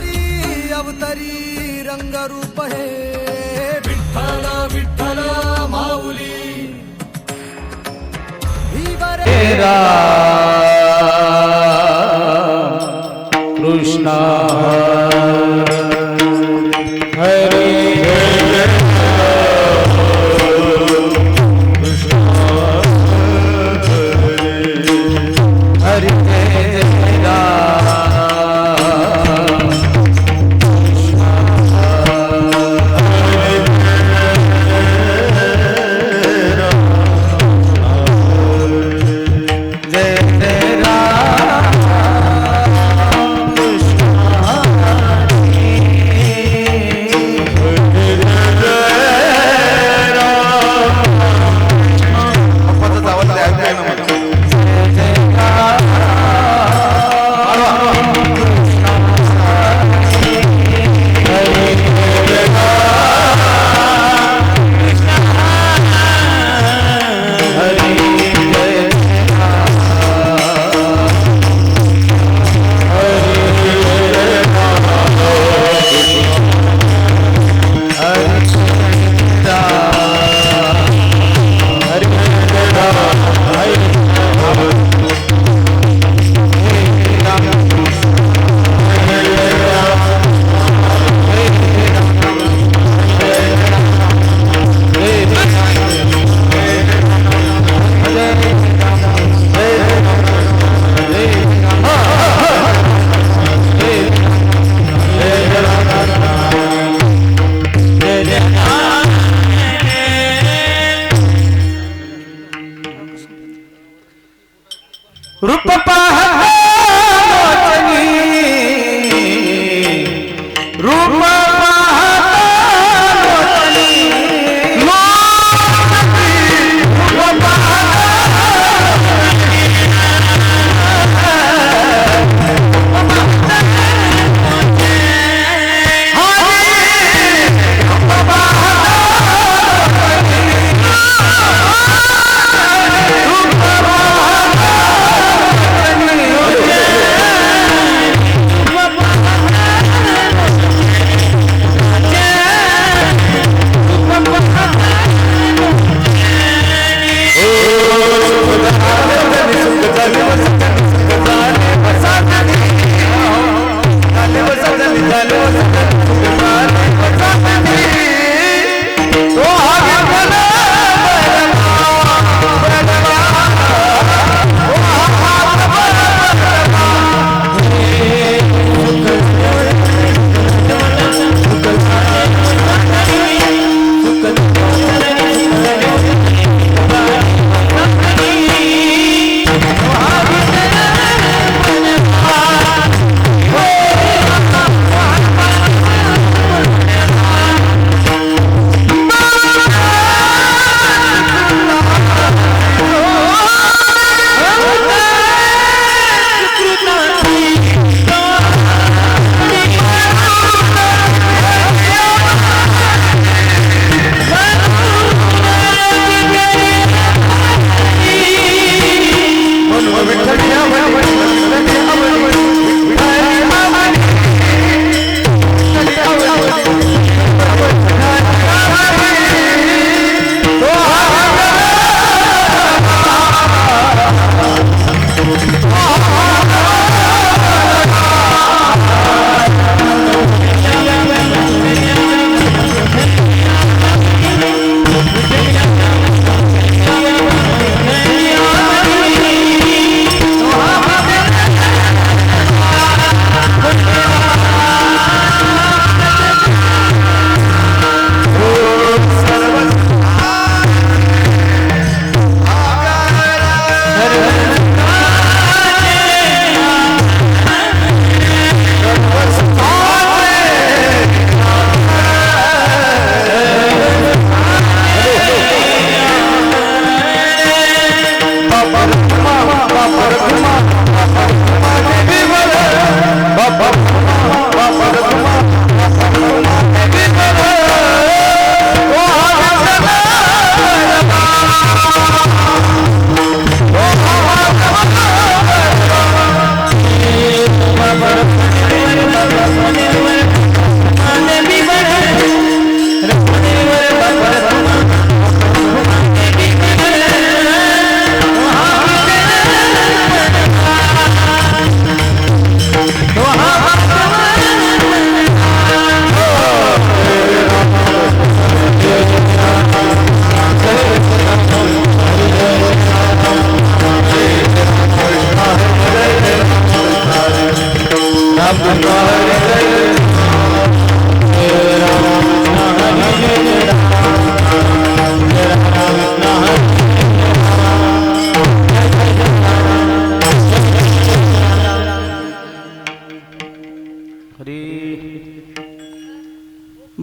अवतारी अवतारी रंगरूप हे विठ्ठल विठ्ठल माऊली तेरा कृष्णा हरे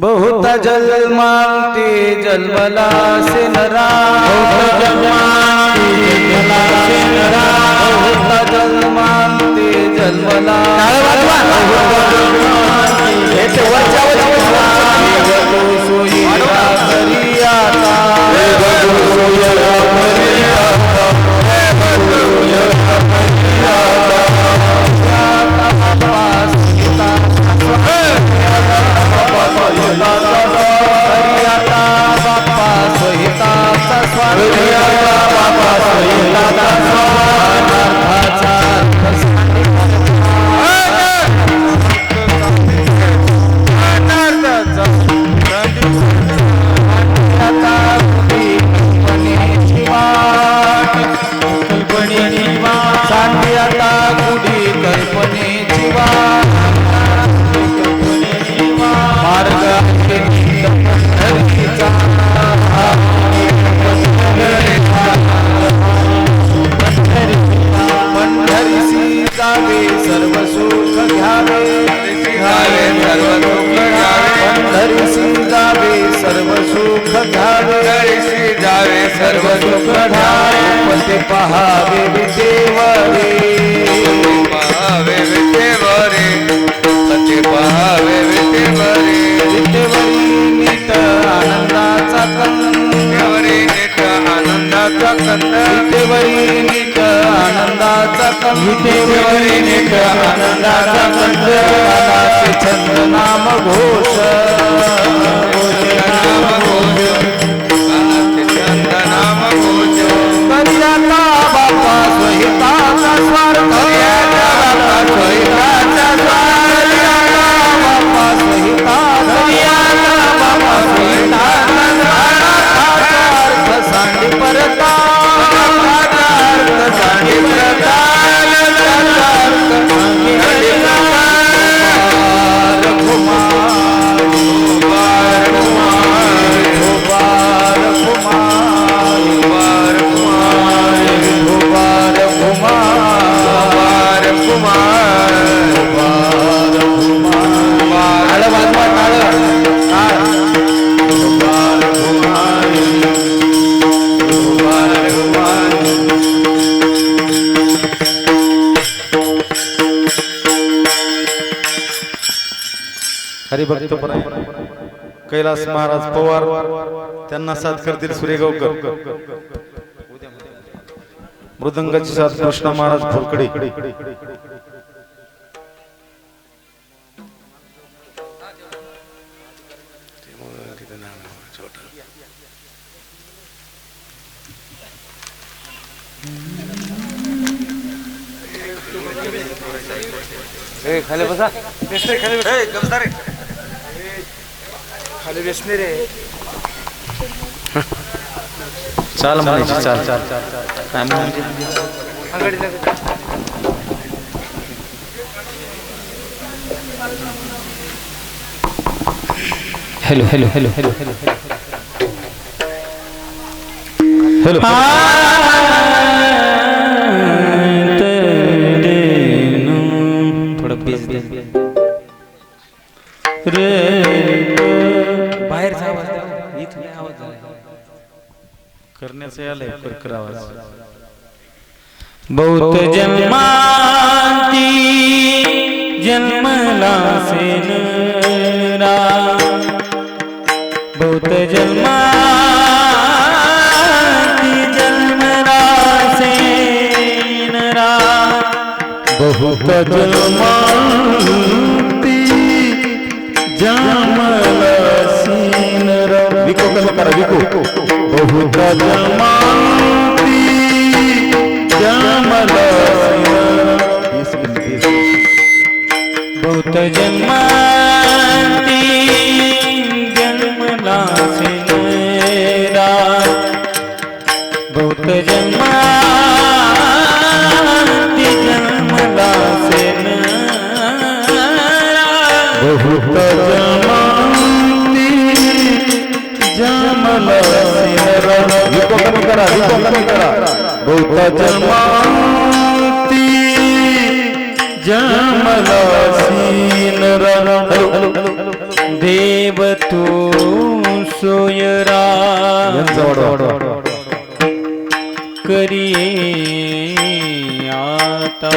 बहुत जन्मांती जन्मला से नरा बहुत जन्मांती जन्मला पहावे विटेवरे पहावे विटेवरे सत्य पहावे विटेवरे विटेवरी नीट आनंदाचा कंद नीट आनंदाचा कंद विटेवरी नीट आनंदाचा कंद विटेवरी नीट आनंदाचा कंद कानाचे छंद नाम घोष नाम घोष कानाचे छंद नाम घोष करियाता बापा सोहिताचा स्वार्थ करियाता बापा सोहिताचा स्वार्थ बापा सोहिताचा करियाता बापा सोहिताचा स्वार्थ सांडी परता सांडी परता हरिभक्त कैलास महाराज पवार त्यांना साथ करतील सुरेगावकर. मृदंगाची साथ कृष्ण महाराज फुलकडे. खाली बसा खाली खाली बेसणे रे चाल म्हणायची चाल चाल काय म्हणायची hello hello hello hello hello hello थोडं बेस दे रे बाहेर आवाज इथे आवाज करण्याचं यालंय करकर आवाज. बहुत जन्मांती जन्मला सेनरा बहुत जन्मांती जन्मला सेनरा बहुत जन्मांती जन्मला सेनरा विको कमी करा विको. बहुत जन्मांती जन्मला बहुत जन्मांती जन्मला सेनरा बहुत जन्मांती जन्मला सेनरा बहुत जमाती जमला सिनरा कमी करा बहुत जमाती जमला सिनरा देव तू सोयरा करिये आता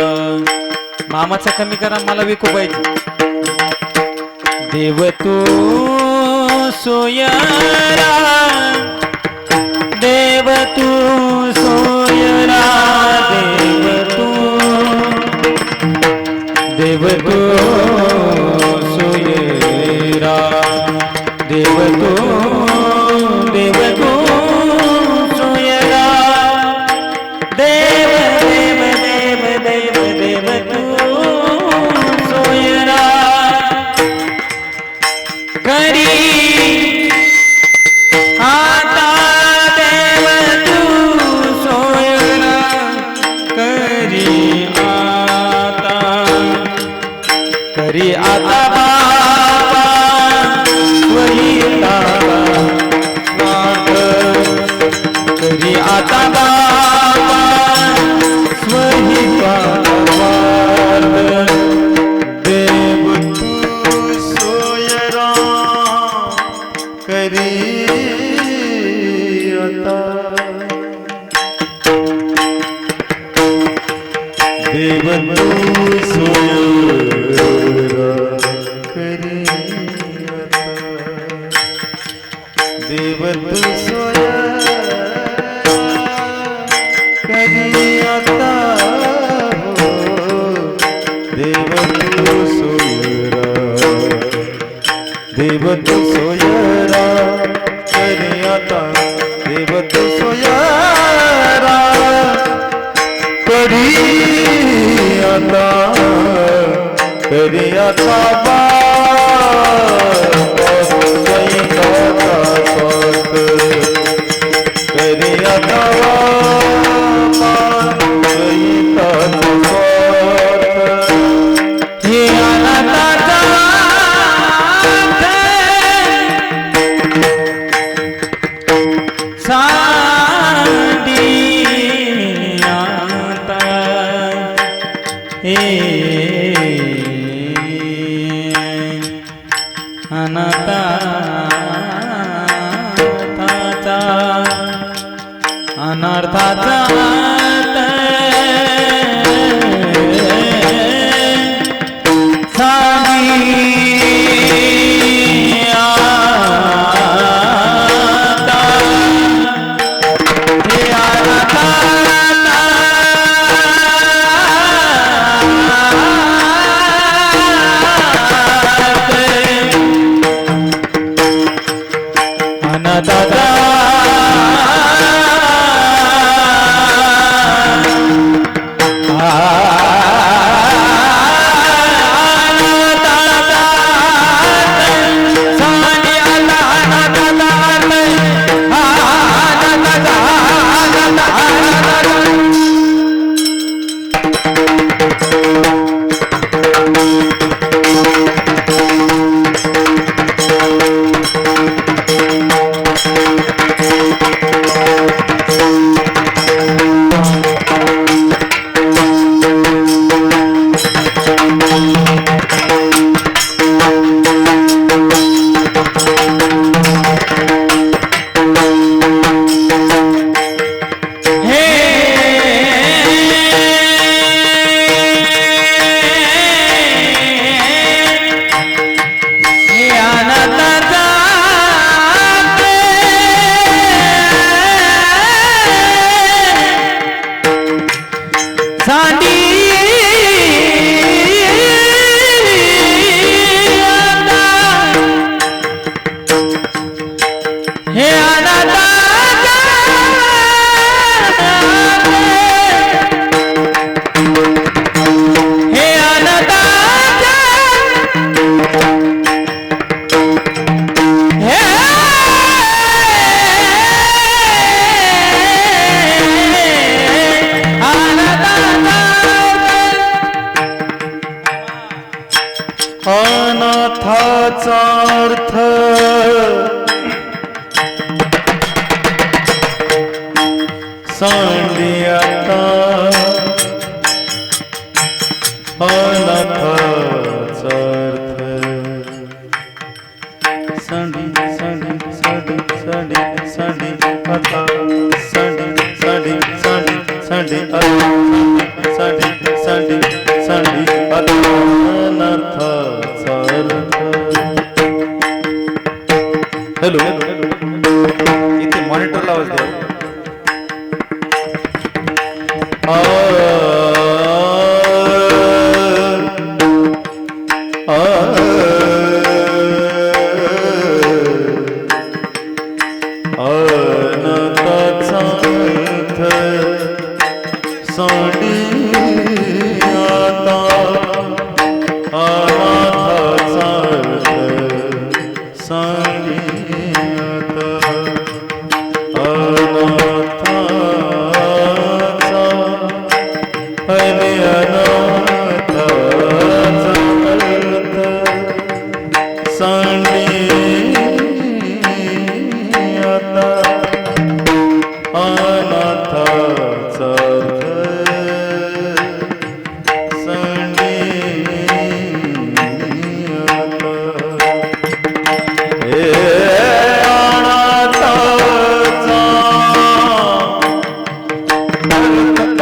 मामाचा कमी करा मला विकू पाहिजे देव तू सोयरा देव तू सोयरा देव तू सोयरा देव तू सोयरा देव देव देव देव देव तू सोयरा करी आता देव तू सोयरा करी आता बाबा वहिता करी आता बाबा स्वहिता देव तू सोयरा करी आता देव तू सोयरा करी आता देव तू सोयरा करी आता देव तू सोयरा देव तू सोयरा करी आता देव तू सोयरा करी आता करी आता करी आता हे अनाथाचा सांडी आता अनर्थाचा दादा अनाथाचा अर्थ सांडी आता अनाथाचा अर्थ सांडी सांडी सांडी सांडी सांडी आता सांडी सांडी सांडी सांडी सांडी सांडी सांडी आता अनाथाचा अर्थ. हॅलो इथे मॉनिटरला आवाज द्या. अनाथाचा अर्थ सांडी आता अनाथाचा अर्थ सांडी आता अनाथाचा आणि अनाथाचा अर्थ सांडी आता अनाथाचा अर्थ सांडी आता. हे अनाथाचा अर्थ सांडी आता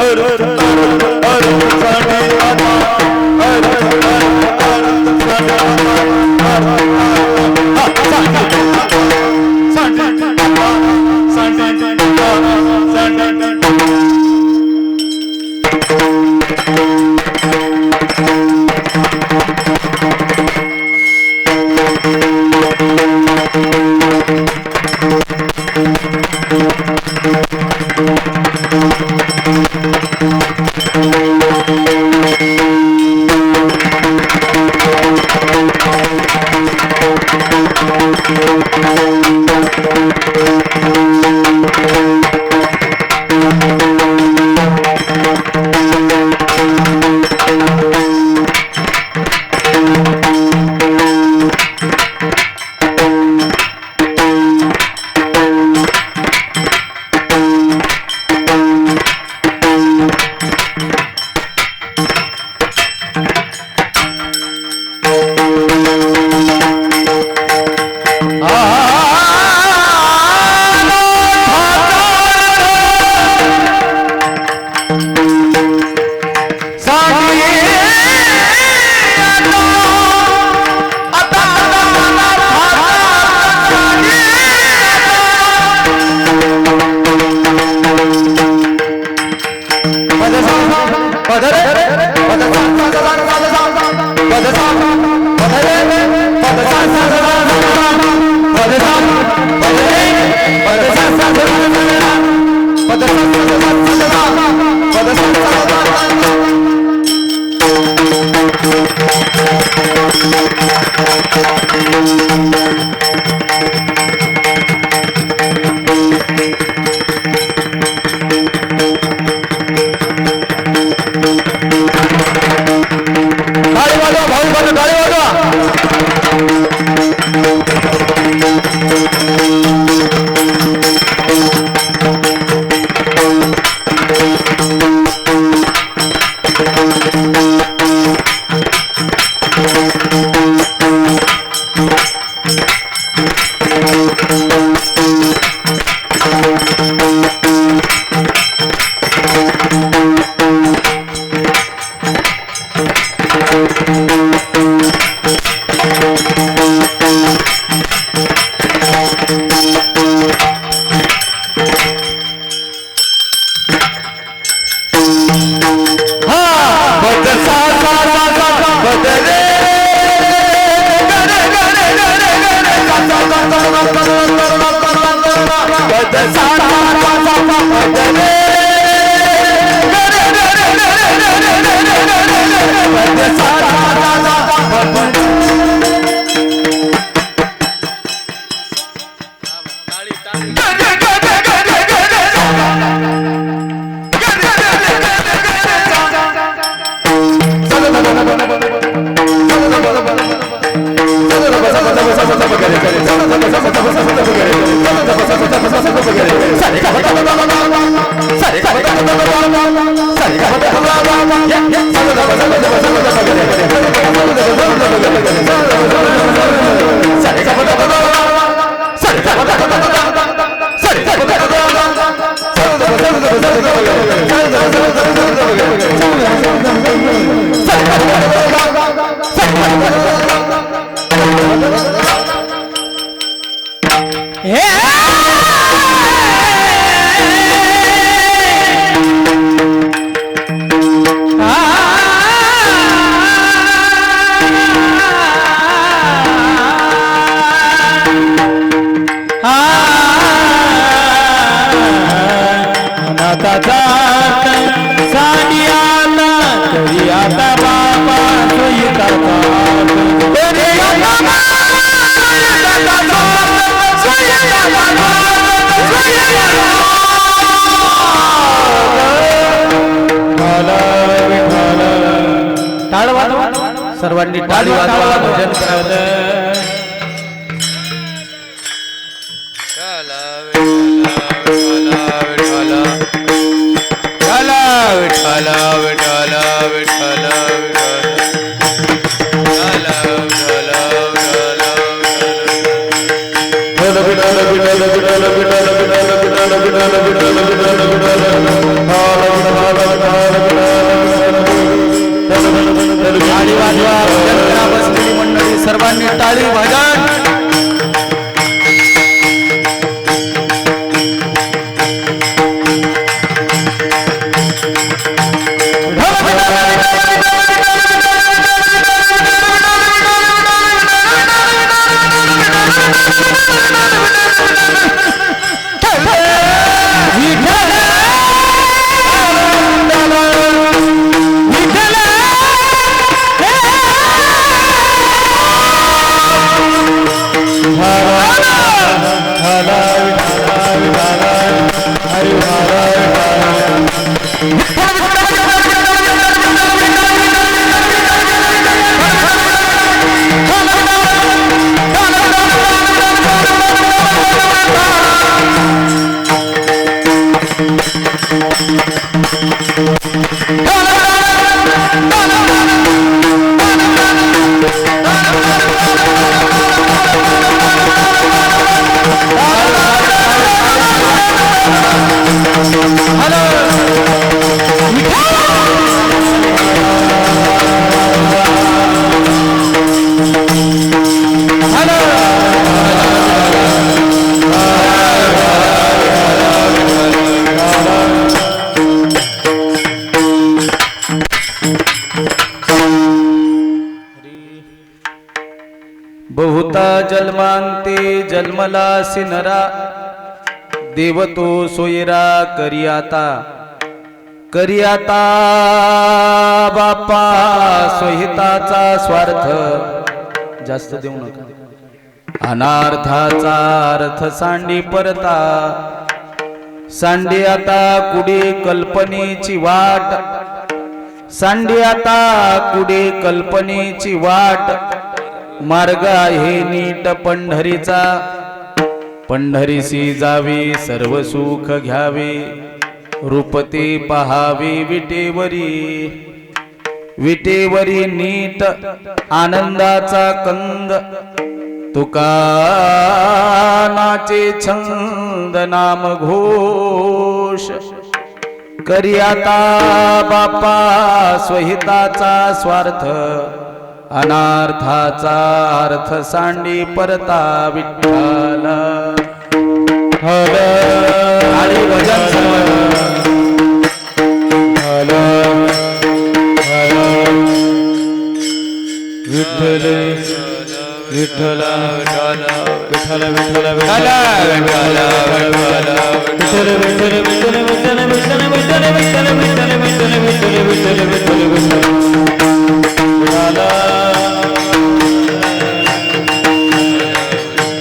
चल विठ्ठल टाळी वाजवा भजन करा बसलेली मंडळी सर्वांनी टाळी भजन बहुता जन्मांते जन्मलासी नरा देव तो सोयरा करियाता बापा सोहिताचा स्वार्थ जास्त देऊ नका अनार्थाचा अर्थ सांडी परता सांडी आता कुडी कल्पनेची वाट सांडी आता कुडी कल्पनेची वाट मार्ग आहे नीट पंढरीचा पंढरीसी जावे सर्व सुख घ्यावे रूपते पहावे विटेवरी नीट आनंदाचा कंद तुका नाचे छंद नाम घोष करियाता बापा स्वहिताचा स्वार्थ अनार्थाचा अर्थ सांडी परता विठ्ठल हर आणि भजन हर विठ्ठल विठ्ठल विठ्ठल विठ्ठल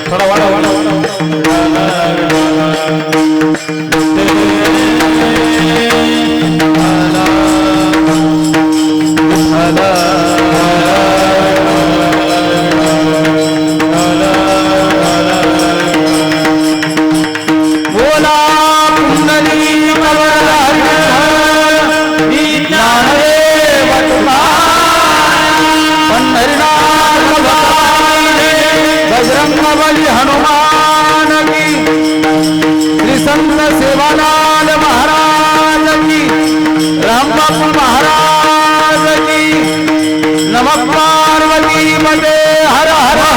थोडा वाढा बजरंगबली हनुमान की श्री संत सेवालाल महाराज की रामबापू महाराज की नमः पार्वती मते हर हर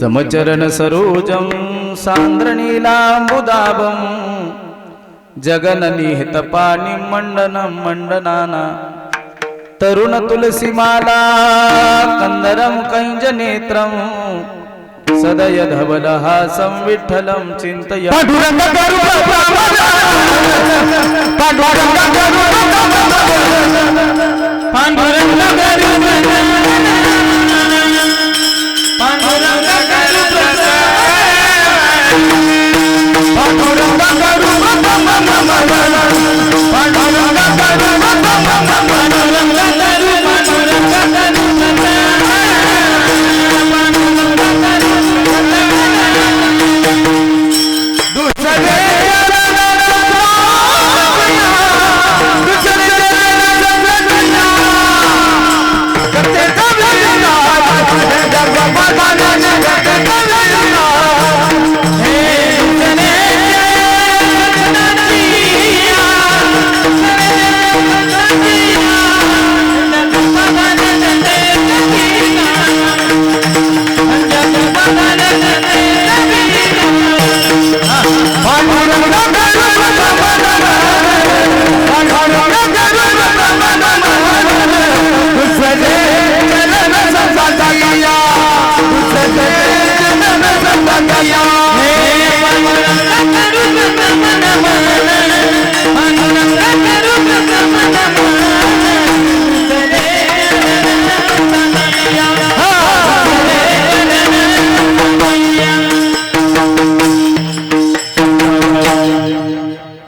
समचरण सरोजं सान्द्रनीलाम्बुदाभं जगननिहितपाणिं मण्डनं मण्डनाना तरुण तुलसीमाला कंदरं कंज नेत्रं सदय धवलहासं विठ्ठलं चिन्तय पांडुरंग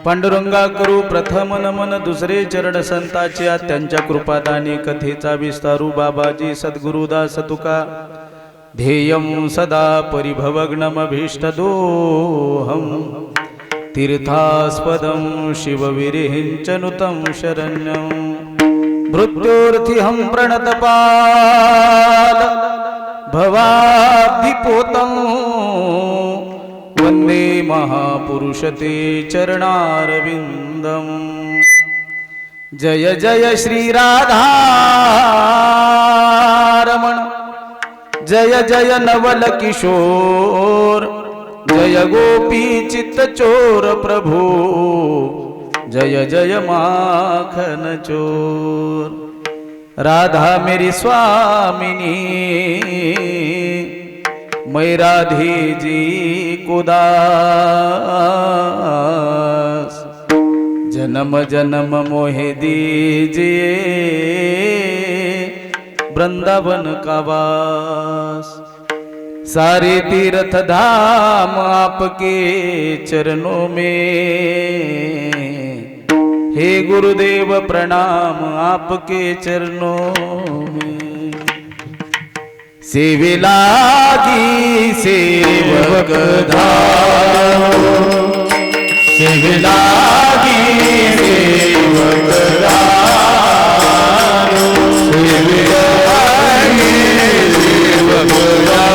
पांडुरंगा करू प्रथम नमन दुसरे चरण संताच्या त्यांच्या कृपादानी कथेचा विस्तारू बाबाजी सद्गुरुदास तुका ध्येयं सदा परिभवग्नमभीष्टदोहं तीर्थास्पदं शिवविरिञ्चनुतं शरण्यं मृत्योर्थिहं प्रणतपाल भवाब्धिपोतं वंदे महापुरुषते चरणारविंदम जय जय श्री राधारमण जय जय नवल किशोर जय गोपी चित्त चोर प्रभु जय जय माखन चोर राधा मेरी स्वामिनी मैं राधे जी को दास जन्म जन्म मोहे दीजिए वृंदावन का वास सारे तीर्थ धाम आपके चरणों में हे गुरुदेव प्रणाम आपके चरणों में सेवे लागी सेवक धारो सेवे लागी सेवक धारो सेवे लागी सेवक धारो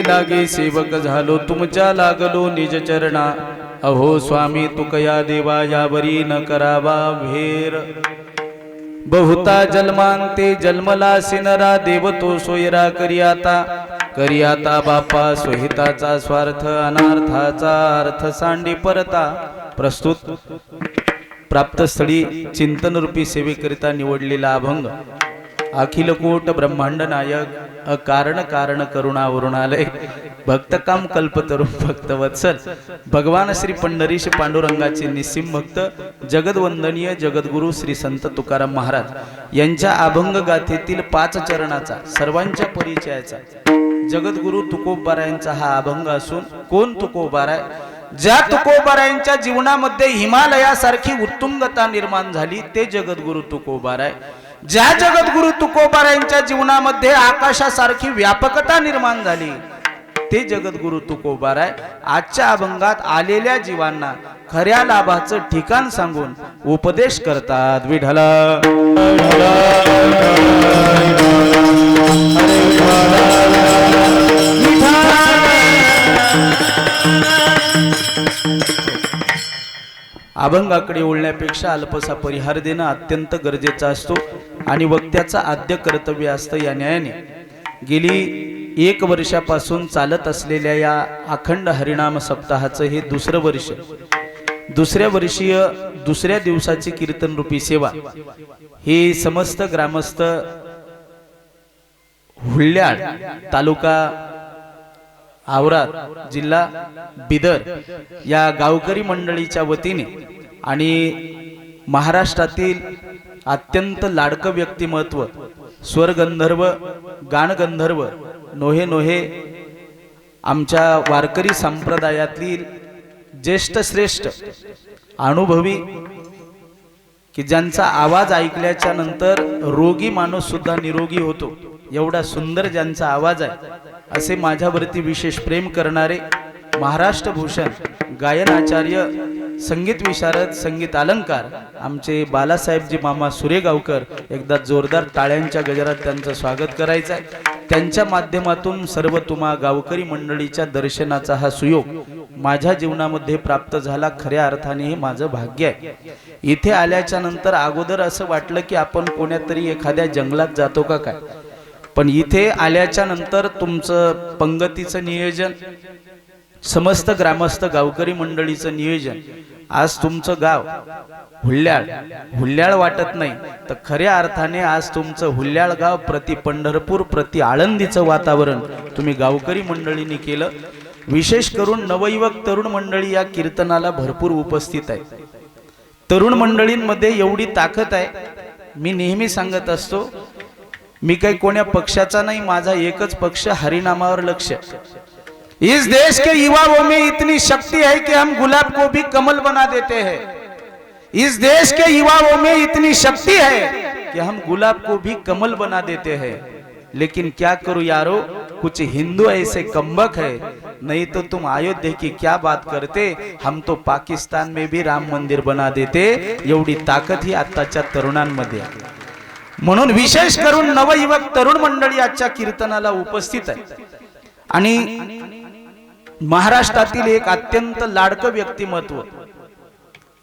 लागे सेवक झालो तुमच्या लागलो निज चरणा अहो स्वामी तुकया देवा यावरी न करावा भेर बहुता जन्मांते जन्मला सिनरा देव तो सोयरा करियाता बापा सोहिताचा स्वार्थ अनार्थाचा अर्थ सांडी परता प्रस्तुत प्राप्त स्थळी चिंतन रूपी सेवेकरिता निवडलेला अभंग अखिलकोट ब्रह्मांड नायक अकारण कारण करुणावरुणालय भक्तकाम कल्पतरुण भक्तवत्सल भगवान श्री पंढरीश पांडुरंगाचे निस्सिम भक्त जगदवंदनीय जगद्गुरु श्री संत तुकाराम महाराज यांच्या अभंग गाथेतील 5 चरणाचा सर्वांच्या परिचयाचा जगद्गुरु तुकोबारायांचा हा अभंग असून कोण तुकोबाराय? ज्या तुकोबारायांच्या जीवनामध्ये हिमालयासारखी उत्तुंगता निर्माण झाली ते जगद्गुरु तुकोबाराय. ज्या जगद्गुरु तुकोबारायांच्या जीवनामध्ये आकाशासारखी व्यापकता निर्माण झाली ते जगद्गुरु तुकोबाराय. आजच्या अभंगात आलेल्या जीवांना खऱ्या लाभाचं ठिकाण सांगून उपदेश करतात. विठला अभंगाकडे ओढण्यापेक्षा अल्पसा परिहार देणं अत्यंत गरजेचं असतो आणि वक्त्याचं आद्य कर्तव्य असतं. या न्यायाने गेली 1 वर्षापासून चालत असलेल्या या अखंड हरिनाम सप्ताहाचं हे 2रं वर्ष. 2ऱ्या वर्षीय 2ऱ्या दिवसाची कीर्तन रूपी सेवा ही समस्त ग्रामस्थ हुल्ल्याळ तालुका आवराद जिल्हा बिदर या गावकरी मंडळीच्या वतीने आणि महाराष्ट्रातील अत्यंत लाडकं व्यक्तिमत्व स्वरगंधर्व गानगंधर्व नोहे नोहे आमच्या वारकरी संप्रदायातील ज्येष्ठ श्रेष्ठ अनुभवी की ज्यांचा आवाज ऐकल्याच्या नंतर रोगी माणूस सुद्धा निरोगी होतो एवढा सुंदर ज्यांचा आवाज आहे असे माझ्यावरती विशेष प्रेम करणारे महाराष्ट्र भूषण गायनाचार्य संगीत विशारद संगीत अलंकार आमचे बालासाहेबजी मामा सुरेगावकर एकदा जोरदार टाळ्यांच्या गजरात त्यांचं स्वागत करायचं आहे. त्यांच्या माध्यमातून सर्व तुम्हा गावकरी मंडळीच्या दर्शनाचा हा सुयोग माझ्या जीवनामध्ये प्राप्त झाला. खऱ्या अर्थाने हे माझं भाग्य आहे. इथे आल्याच्या नंतर अगोदर असं वाटलं की आपण कोण्यातरी एखाद्या जंगलात जातो का काय, पण इथे आल्याच्या नंतर तुमचं पंगतीचं नियोजन समस्त ग्रामस्थ गावकरी मंडळीचं नियोजन आज तुमचं गाव हुल्ल्याळ वाटत नाही तर खऱ्या अर्थाने आज तुमचं हुल्ल्याळ गाव प्रति पंढरपूर प्रति आळंदीचं वातावरण तुम्ही गावकरी मंडळींनी केलं. विशेष करून नवयुवक तरुण मंडळी या कीर्तनाला भरपूर उपस्थित आहे. तरुण मंडळींमध्ये एवढी ताकद आहे. मी नेहमी सांगत असतो मी काही कोण्या पक्षाचा नाही, माझा एकच पक्ष हरिनामावर लक्ष. इस देश के युवाओं में इतनी शक्ति है कि हम गुलाब को भी कमल बना देते हैं. इस देश के युवाओं में इतनी शक्ति है कि हम गुलाब को भी कमल बना देते हैं. लेकिन क्या करूं यारो, कुछ हिंदू ऐसे कमबख्त है, नहीं तो तुम अयोध्या की क्या बात करते, हम तो पाकिस्तान में भी राम मंदिर बना देते. एवढी ताकद ही आताच्या तरुणांमध्ये आहे. म्हणून विशेष करून नवयुवक तरुण मंडळी आजच्या कीर्तनाला उपस्थित आहे आणि महाराष्ट्रातील एक अत्यंत लाडकं व्यक्तिमत्व.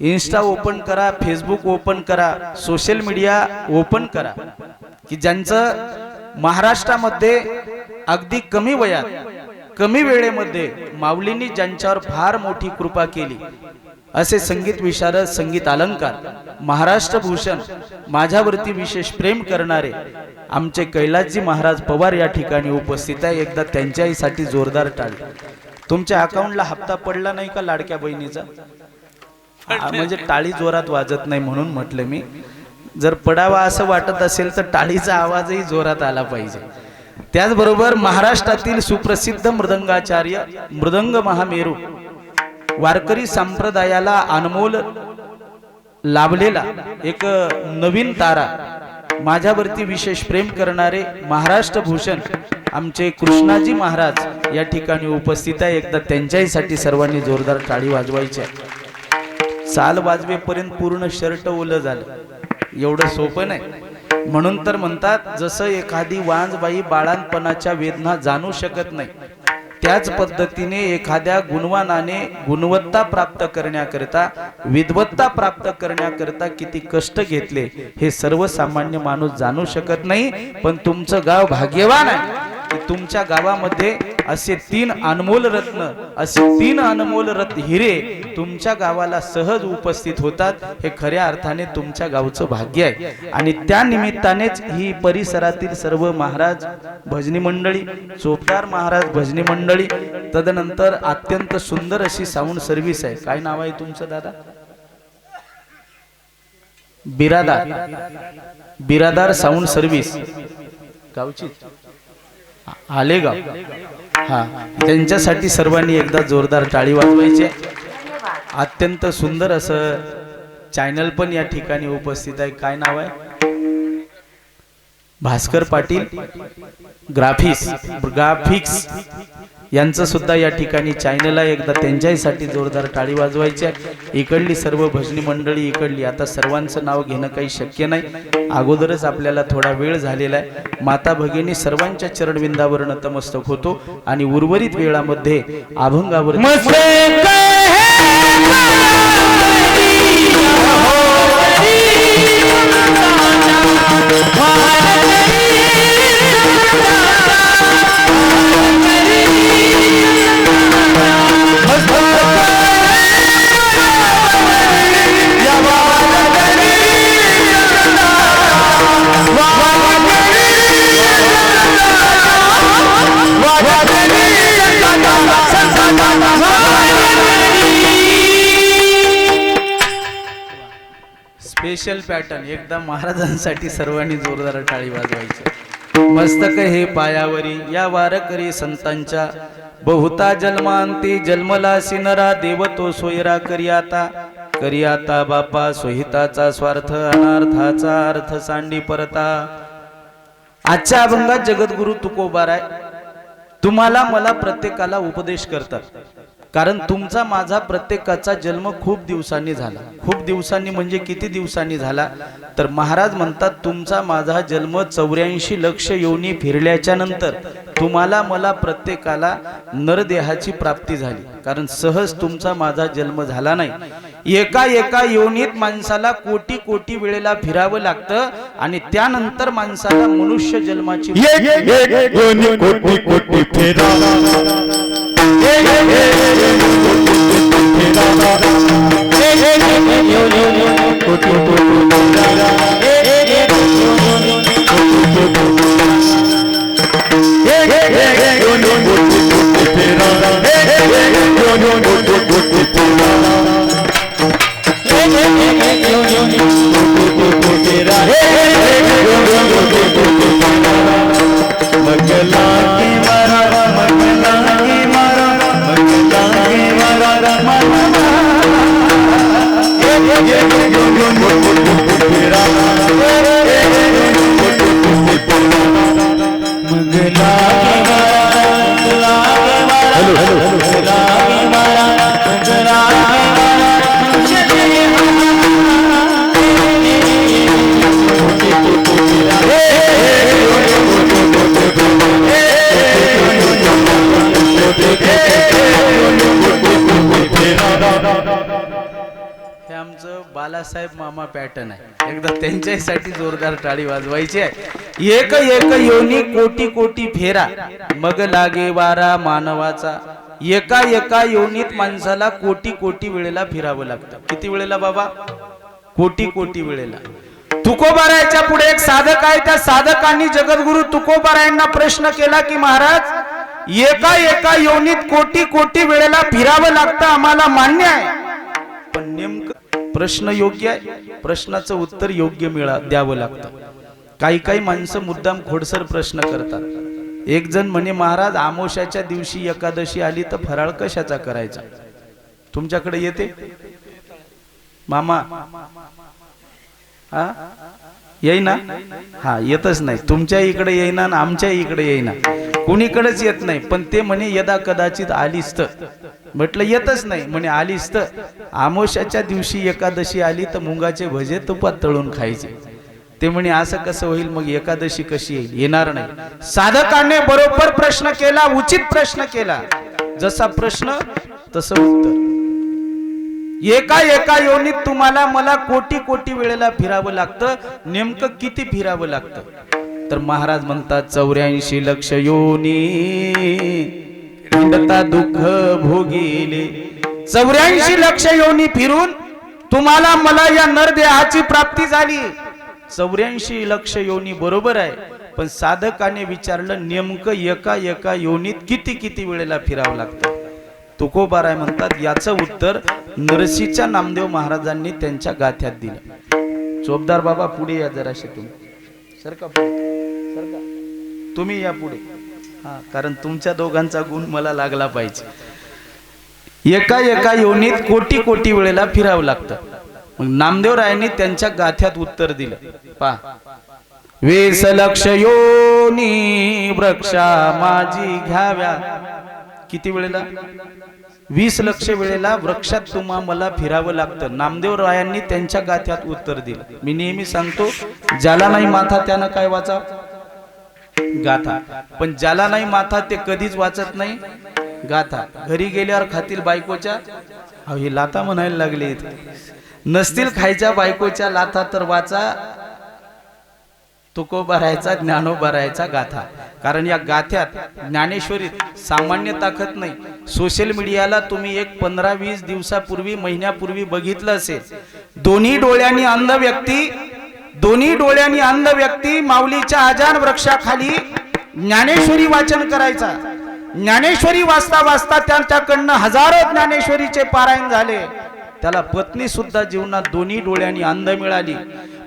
इंस्टा ओपन करा, फेसबुक ओपन करा, सोशल मीडिया ओपन करा की ज्यांचं महाराष्ट्रामध्ये अगदी कमी वयात कमी वेळेमध्ये माऊलींनी ज्यांच्यावर फार मोठी कृपा केली असे संगीत विशारद संगीत अलंकार महाराष्ट्र भूषण माझ्यावरती विशेष प्रेम करणारे आमचे कैलासजी महाराज पवार या ठिकाणी उपस्थित आहे. एकदा त्यांच्यासाठी जोरदार टाळी. तुमच्या अकाउंटला हप्ता पडला नाही का लाडक्या बहिणीचा? म्हणजे टाळी जोरात वाजत नाही म्हणून म्हटलं मी. जर पडावा असं वाटत असेल तर टाळीचा आवाजही जोरात आला पाहिजे. त्याचबरोबर महाराष्ट्रातील सुप्रसिद्ध मृदंगाचार्य मृदंग महामेरू वारकरी संप्रदायाला अनमोल लाभलेला एक नवीन तारा माझ्यावरती विशेष प्रेम करणारे महाराष्ट्र भूषण आमचे कृष्णाजी महाराज या ठिकाणी उपस्थित आहे. एकदा त्यांच्यासाठी सर्वांनी जोरदार टाळी वाजवायची आहे. साल वाजवेपर्यंत पूर्ण शर्ट ओलं झालं, एवढं सोपं नाही. म्हणून तर म्हणतात जसं एखादी वांजबाई बाळांपणाच्या वेदना जाणू शकत नाही त्याच पद्धतीने एखाद्या गुणवानाने गुणवत्ता प्राप्त करण्याकरता विद्वत्ता प्राप्त करण्याकरता किती कष्ट घेतले हे सर्वसामान्य माणूस जाणू शकत नाही. पण तुमचं गाव भाग्यवान आहे की तुमच्या गावामध्ये असे 3 अनमोल रत्न, असे 3 अनमोल हिरे तुमच्या गावाला सहज उपस्थित होतात. हे खऱ्या अर्थाने तुमच्या गावचं भाग्य आहे. आणि त्या निमित्तानेच ही परिसरातील सर्व महाराज भजनी मंडळी, चोपदार महाराज भजनी मंडळी, तदनंतर अत्यंत सुंदर अशी साऊंड सर्व्हिस आहे. काय नाव आहे तुमचं दादा? बिरादार साऊंड सर्व्हिस गावची आलेगाव. हा, त्यांच्यासाठी सर्वांनी एकदा जोरदार टाळी वाजवायची. अत्यंत सुंदर असं चॅनल पण या ठिकाणी उपस्थित आहे. काय नाव आहे? भास्कर पाटील ग्राफिक्स यांचं सुद्धा या ठिकाणी चॅनल आहे. एकदा त्यांच्यासाठी जोरदार टाळी वाजवायची आहे. इकडली सर्व भजनी मंडळी इकडली, आता सर्वांचं नाव घेणं काही शक्य नाही, अगोदरच आपल्याला थोडा वेळ झालेला आहे. माता भगिनी सर्वांच्या चरणविंदावर नतमस्तक होतो आणि उर्वरित वेळामध्ये अभंगावर स्पेशल पॅटर्न एकदा महाराजांसाठी सर्वांनी जोरदार टाळी वाजवायची. मस्तक हे पायावरी या वारकरी संतांच्या, बहुता जन्मांती जन्मला सिनरा, देव तो सोयरा करी आता बापा, सोहिताचा स्वार्थ अनार्थाचा अर्थ सांडी परता. आजच्या अभंगात जगद्गुरु तुकोबाराय तुम्हाला मला प्रत्येकाला उपदेश करतात. कारण तुमचा माझा प्रत्येकाचा जन्म खूप दिवसांनी झाला. खूप दिवसांनी म्हणजे किती दिवसांनी झाला? तर महाराज म्हणतात तुमचा माझा जन्म 84 लक्ष योनी फिरल्याच्या नंतर तुम्हाला मला प्रत्येकाला नरदेहाची प्राप्ती झाली. कारण सहज तुमचा माझा जन्म झाला नाही. एका योनीत माणसाला कोटी वेळेला फिरावं लागतं आणि त्यानंतर माणसाला मनुष्य जन्माची बालासाहेब मामा पॅटर्न आहे. एकदा त्यांच्यासाठी जोरदार टाळी वाजवायची आहे. एक योनी कोटी फेरा, मग लागे वारा मानवाचा. एका योनीत माणसाला कोटी वेळेला फिरावं लागतं. किती वेळेला बाबा? कोटी वेळेला. तुकोबारायच्या पुढे एक साधक आहे. त्या साधकांनी जगद्गुरु तुकोबारायांना प्रश्न केला की महाराज एका योनीत कोटी वेळेला फिरावं लागतं, आम्हाला मान्य आहे, पण नेमकं प्रश्न योग्य आहे? प्रश्नाचं उत्तर योग्य द्यावं लागतं. काही माणसं मुद्दाम खोडसर प्रश्न करतात. एक जण म्हणे महाराज आमोशाच्या दिवशी एकादशी आली तर फराळ कशाचा करायचा? तुमच्याकडे येते मामा? हा येईना? हा येतच नाही. तुमच्या इकडे येईना आणि आमच्या इकडे येईना, कुणीकडेच येत नाही. पण ते म्हणे यदा कदाचित आलीस तर. म्हटलं येतच नाही. म्हणे आलीस तर आमोशाच्या दिवशी एकादशी आली तर मुंगाचे भजे तुपात तळून खायचे. ते म्हणे असं कसं होईल, मग एकादशी कशी येईल? येणार नाही. साधकाने बरोबर प्रश्न केला, उचित प्रश्न केला. जसा प्रश्न तसं उत्तर. एका योनीत तुम्हाला मला कोटी वेळेला फिरावं लागतं. नेमकं किती फिरावं लागतं? तर महाराज म्हणतात 84 लक्ष योनी हिंडता दुःख भोगिले 84 लक्ष योनी फिरून तुम्हाला मला या नरदेहाची प्राप्ती झाली. 84 लक्ष योनी बरोबर आहे, पण साधकाने विचारलं नेमकं एका योनीत किती वेळेला फिरावं लागतं. तुकोबाराय म्हणतात याचं उत्तर नरसीच्या नामदेव महाराजांनी त्यांच्या गाथ्यात दिलं. चोपदार बाबा पुढे या जराशे, तुम्ही सरका सरका, तुम्ही या पुढे. हा, कारण तुमच्या दोघांचा गुण मला लागला पाहिजे. एका योनीत कोटी वेळेला फिरावं लागतं. मग नामदेवरायांनी त्यांच्या गाथ्यात उत्तर दिलं. पहा, 20 लक्ष योनी वृक्षा माझी घ्याव्या. किती वेळेला? 20 लक्ष वेळेला वृक्षात तुम्हा मला फिरावं लागतं. नामदेवरायांनी त्यांच्या गाथ्यात उत्तर दिलं. मी नेहमी सांगतो, ज्याला नाही माथा त्यानं काय वाचा? गाथा. पण ज्याला नाही माथा ते कधीच वाचत नाही गाथा. घरी गेल्यावर खातील बायकोच्या, हे लाथा म्हणायला लागले. नसतील खायच्या बायकोच्या लाथा तर वाचा तुकोबारायचा ज्ञानोबारायचा गाथा. कारण या गाथ्यात ज्ञानेश्वरीत सामान्य ताकद नाही. सोशल मीडियाला तुम्ही एक 15-20 दिवसापूर्वी महिन्यापूर्वी बघितलं असेल, दोन्ही डोळ्यांनी अंध व्यक्ती माऊलीच्या आजान वृक्षाखाली ज्ञानेश्वरी वाचन करायचा. ज्ञानेश्वरी वाचता त्यांच्याकडनं हजारो ज्ञानेश्वरीचे पारायण झाले. त्याला पत्नी सुद्धा जीवनात दोन्ही डोळ्यांनी अंध मिळाली.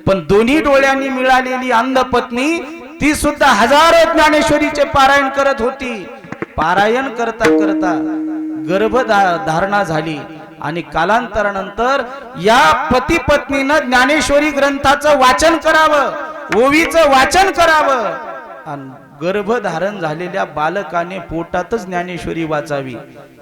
पण दोन्ही डोळ्यांनी मिळालेली अंध पत्नी ती सुद्धा हजारो ज्ञानेश्वरीचे पारायण करत होती. पारायण करता करता गर्भधारणा झाली आणि कालांतरानंतर या पती पत्नीनं ज्ञानेश्वरी ग्रंथाचं वाचन करावं, ओवीचं वाचन करावं. आणि गर्भधारण झालेल्या बालकाने पोटातच ज्ञानेश्वरी वाचावी.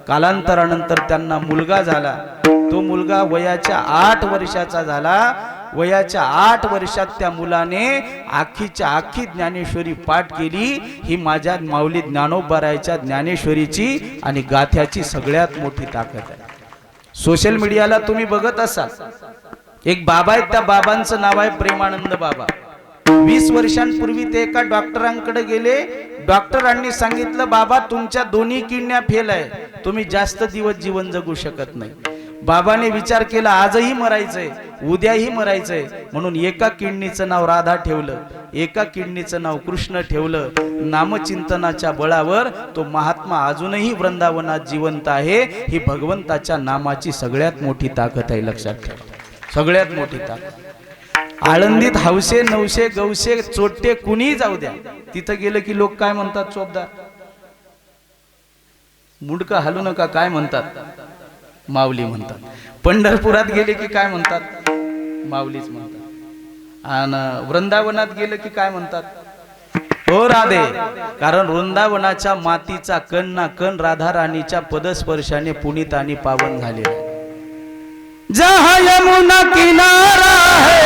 कालांतरानंतर त्यांना मुलगा झाला. तो मुलगा वयाच्या 8 वर्षाचा झाला. वयाच्या 8 वर्षात त्या मुलाने आखीच्या आखी ज्ञानेश्वरी पाठ केली. ही माझ्या माऊली ज्ञानोबारायच्या ज्ञानेश्वरीची आणि गाथ्याची सगळ्यात मोठी ताकद आहे. सोशल मीडियाला तुम्ही बघत असाल, एक बाबा आहेत, त्या बाबांचं नाव आहे प्रेमानंद बाबा. 20 वर्षांपूर्वी ते एका डॉक्टरांकडे गेले. डॉक्टरांनी सांगितलं, बाबा तुमच्या दोन्ही किडन्या फेल आहे, तुम्ही जास्त दिवस जीवन जगू शकत नाही. बाबाने विचार केला, आजही मरायचंय, उद्याही मरायचंय, म्हणून एका किडनीचं नाव राधा ठेवलं, एका किडनीचं नाव कृष्ण ठेवलं. नामचिंतनाच्या बळावर तो महात्मा अजूनही वृंदावनात जिवंत आहे. ही भगवंताच्या नामाची सगळ्यात मोठी ताकद आहे, लक्षात ठेवा, सगळ्यात मोठी ताकद. आळंदीत हौसे नवसे गवसे चोट्टे कुणी जाऊ द्या, तिथं गेलं की लोक काय म्हणतात? चोपदार मुंडका हलू नका, काय म्हणतात? माऊली म्हणतात. पंढरपुरात गेले की काय म्हणतात? माऊलीच म्हणतात. आणि वृंदावनात गेले की काय म्हणतात? हो राधे. कारण वृंदावनाच्या मातीचा कण ना कण राधा राणीच्या पदस्पर्शाने पुनीत आणि पावन झालेला आहे. जहाँ यमुना किनारा है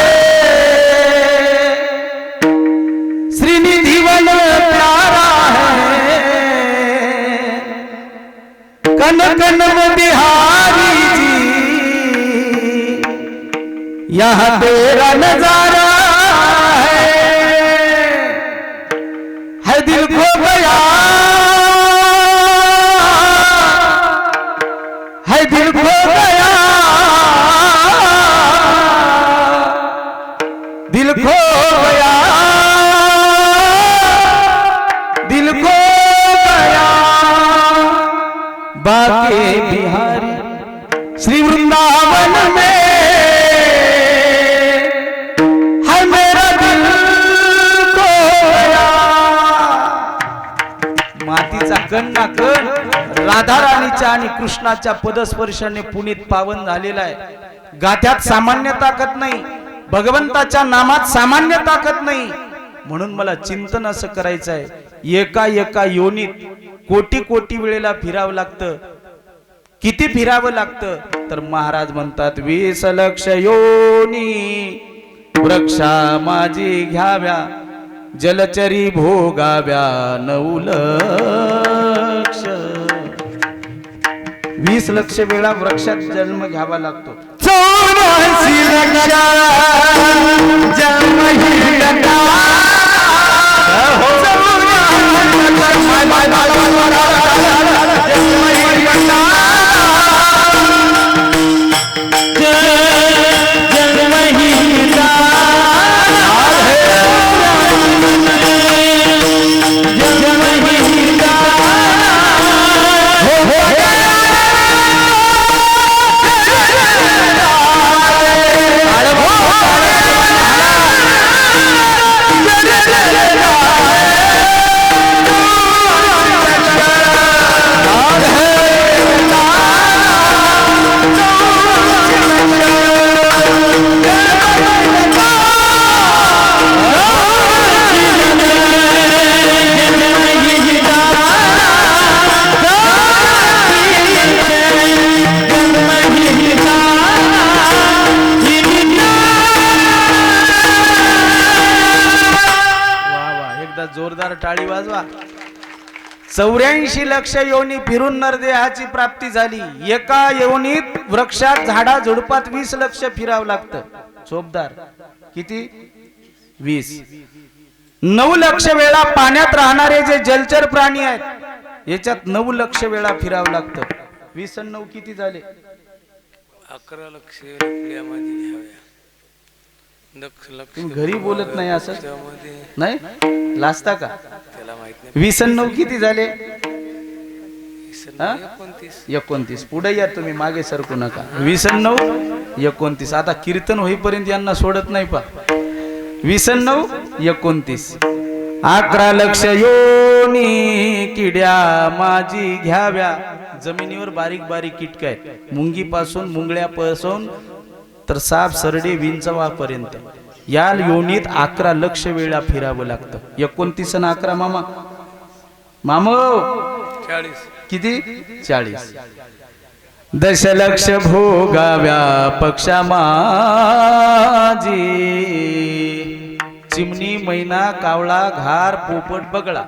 श्रीनिधि वन प्यारा है, कन कन में बिहारी जी, यहाँ तेरा नजारा है दिल खो गया, है दिल खो गया, दिल खो गया, दिल खो गया, बाके बिहारी श्री वृंदावन में है मेरा दिल खो गया. मातीचा कण ना कण राधा राणीच्या आणि कृष्णाच्या पदस्पर्शाने पुनीत पावन झालेला आहे. गाथ्यात सामान्य ताकद नाही, भगवंताच्या नामात सामान्य ताकद नाही. म्हणून मला चिंतन असं करायचं आहे, एका योनीत कोटी वेळेला फिरावं लागतं. किती फिरावं लागतं? तर महाराज म्हणतात 20 लक्ष योनी वृक्षा माझी घ्याव्या, जलचरी भोगाव्या 9 लक्ष. 20 लक्ष वेळा वृक्षात जन्म घ्यावा लागतो. 84 लक्ष जन्म ही जोरदार टाळी वाजवा. 84 लक्ष योनी फिरून नरदेहाची प्राप्ती झाली. एका योनीत वृक्षात झाडा झुडपात 20 लक्ष फिरावं लागतं. चोपदार किती 20. 9 लक्ष वेळा पाण्यात राहणारे जे जलचर प्राणी आहेत याच्यात 9 लक्ष वेळा फिरावं लागतं. 20 आणि 9 किती झाले? 11 लक्ष रुपयामध्ये घ्याव्या. तुम्ही घरी बोलत नाही असं त्यामध्ये नाही लाजता का? त्याला माहित नाही. 20 आणि 9 किती झाले? हा? 29. पुढे या तुम्ही, मागे सरकू नका. 20 आणि 9 29. आता कीर्तन होईपर्यंत यांना सोडत नाही पा. 20 आणि 9 29. 11 लक्ष योनी किड्या माझी घ्याव्या. जमिनीवर बारीक बारीक कीटक आहेत, मुंगीपासून मुंगळ्यापासून तर साप सरडे विंचवापर्यंत. या योनीत 11 लक्ष वेळा फिरावं लागतं. 29 आणि 11 मामा 40. किती? 40. दशलक्ष भोगाव्या पक्षा माझी. चिमणी, मैना, कावळा, घार, पोपट, बगळा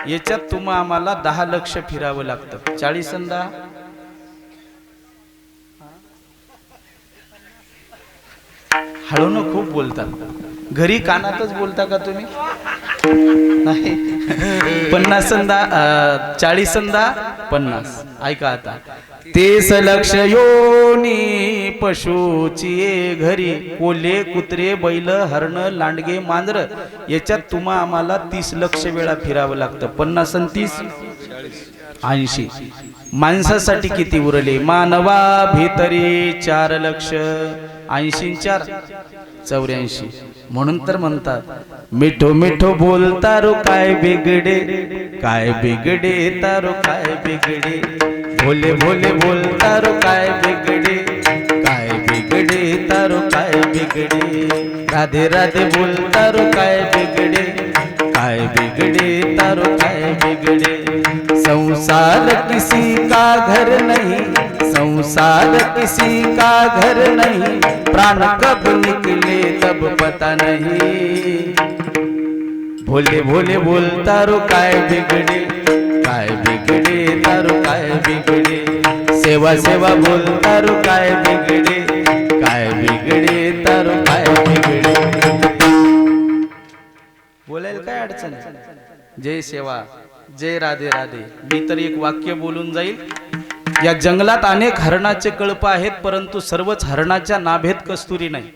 याच्यात तुम्हा आम्हाला 10 लक्ष फिरावं लागतं. 40 आणि 10 हळून खूप बोलतात. घरी कानातच बोलता का तुम्ही? नाही. 50 आणि 10 40 आणि 10 50. ऐका आता. 30 लक्ष योनी पशुची घरी. कोल्हे, कुत्रे, बैल, हरण, लांडगे, मांजर याच्यात तुम्हा आम्हाला 30 लक्ष वेळा फिरावं लागतं. 50 आणि 30 80. माणसासाठी किती उरले? मानवा भितरी 4 लक्ष. 80 4 84. म्हणून तर म्हणतात मिठो मिठो बोलता रो काय बिगडे, काय बिगडे तारो काय बिगडे. भोले भोले बोलता रो काय बिगडे, काय बिगडे तारो काय बिगडे. राधे राधे बोलता रो काय बिगडे, काय बिगडे तारो काय बिगडे. संसार किसी का घर नहीं, संसार किसी का घर नहीं. प्राण कब निकले तब पता नहीं. भोले भोले बोलता रो काय बिगडे, काय बिगडे तारो काय बिगडे. सेवा सेवा बोलता रो काय बिगडे, काय बिगडे तारो काय बिगडे. बोलायला काय अडचण? जय सेवा, जय राधे राधे. मी तर एक वाक्य बोलून जाईल. या जंगलात अनेक हरणाचे कळप आहेत, परंतु सर्वच हरणाच्या नाभेत कस्तुरी नाही.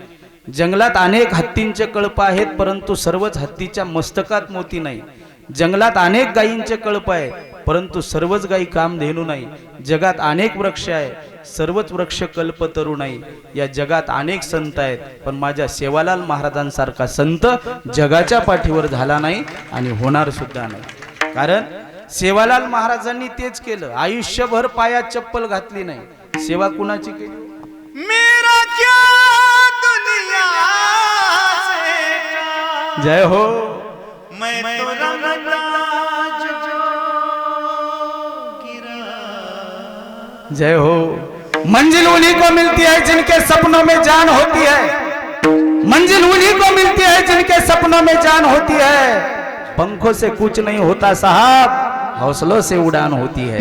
जंगलात अनेक हत्तींचे कळप आहेत, परंतु सर्वच हत्तीच्या मस्तकात मोती नाही. जंगलात अनेक गायींचे कळप आहे, परंतु सर्वच गायी कामधेनू नाही. जगात अनेक वृक्ष आहे, सर्वच वृक्ष कल्पतरू नाही. या जगात अनेक संत आहेत, पण माझ्या सेवालाल महाराजांसारखा संत जगाच्या पाठीवर झाला नाही आणि होणार सुद्धा नाही. कारण सेवालाल महाराजांनी तेच केलं. आयुष्यभर पायात चप्पल घातली नाही. सेवा कुणाची केली? मेरा क्या दुनिया से जय हो. मैं तो रमता जो गिरा. जय हो. मंजिल उन्हीं को मिलती है जिनके सपनों में जान होती है. मंजिल उन्हीं को मिलती है जिनके सपनों में जान होती है. पंखों से कुछ नहीं होता साहब, हौसलों से उड़ान होती है.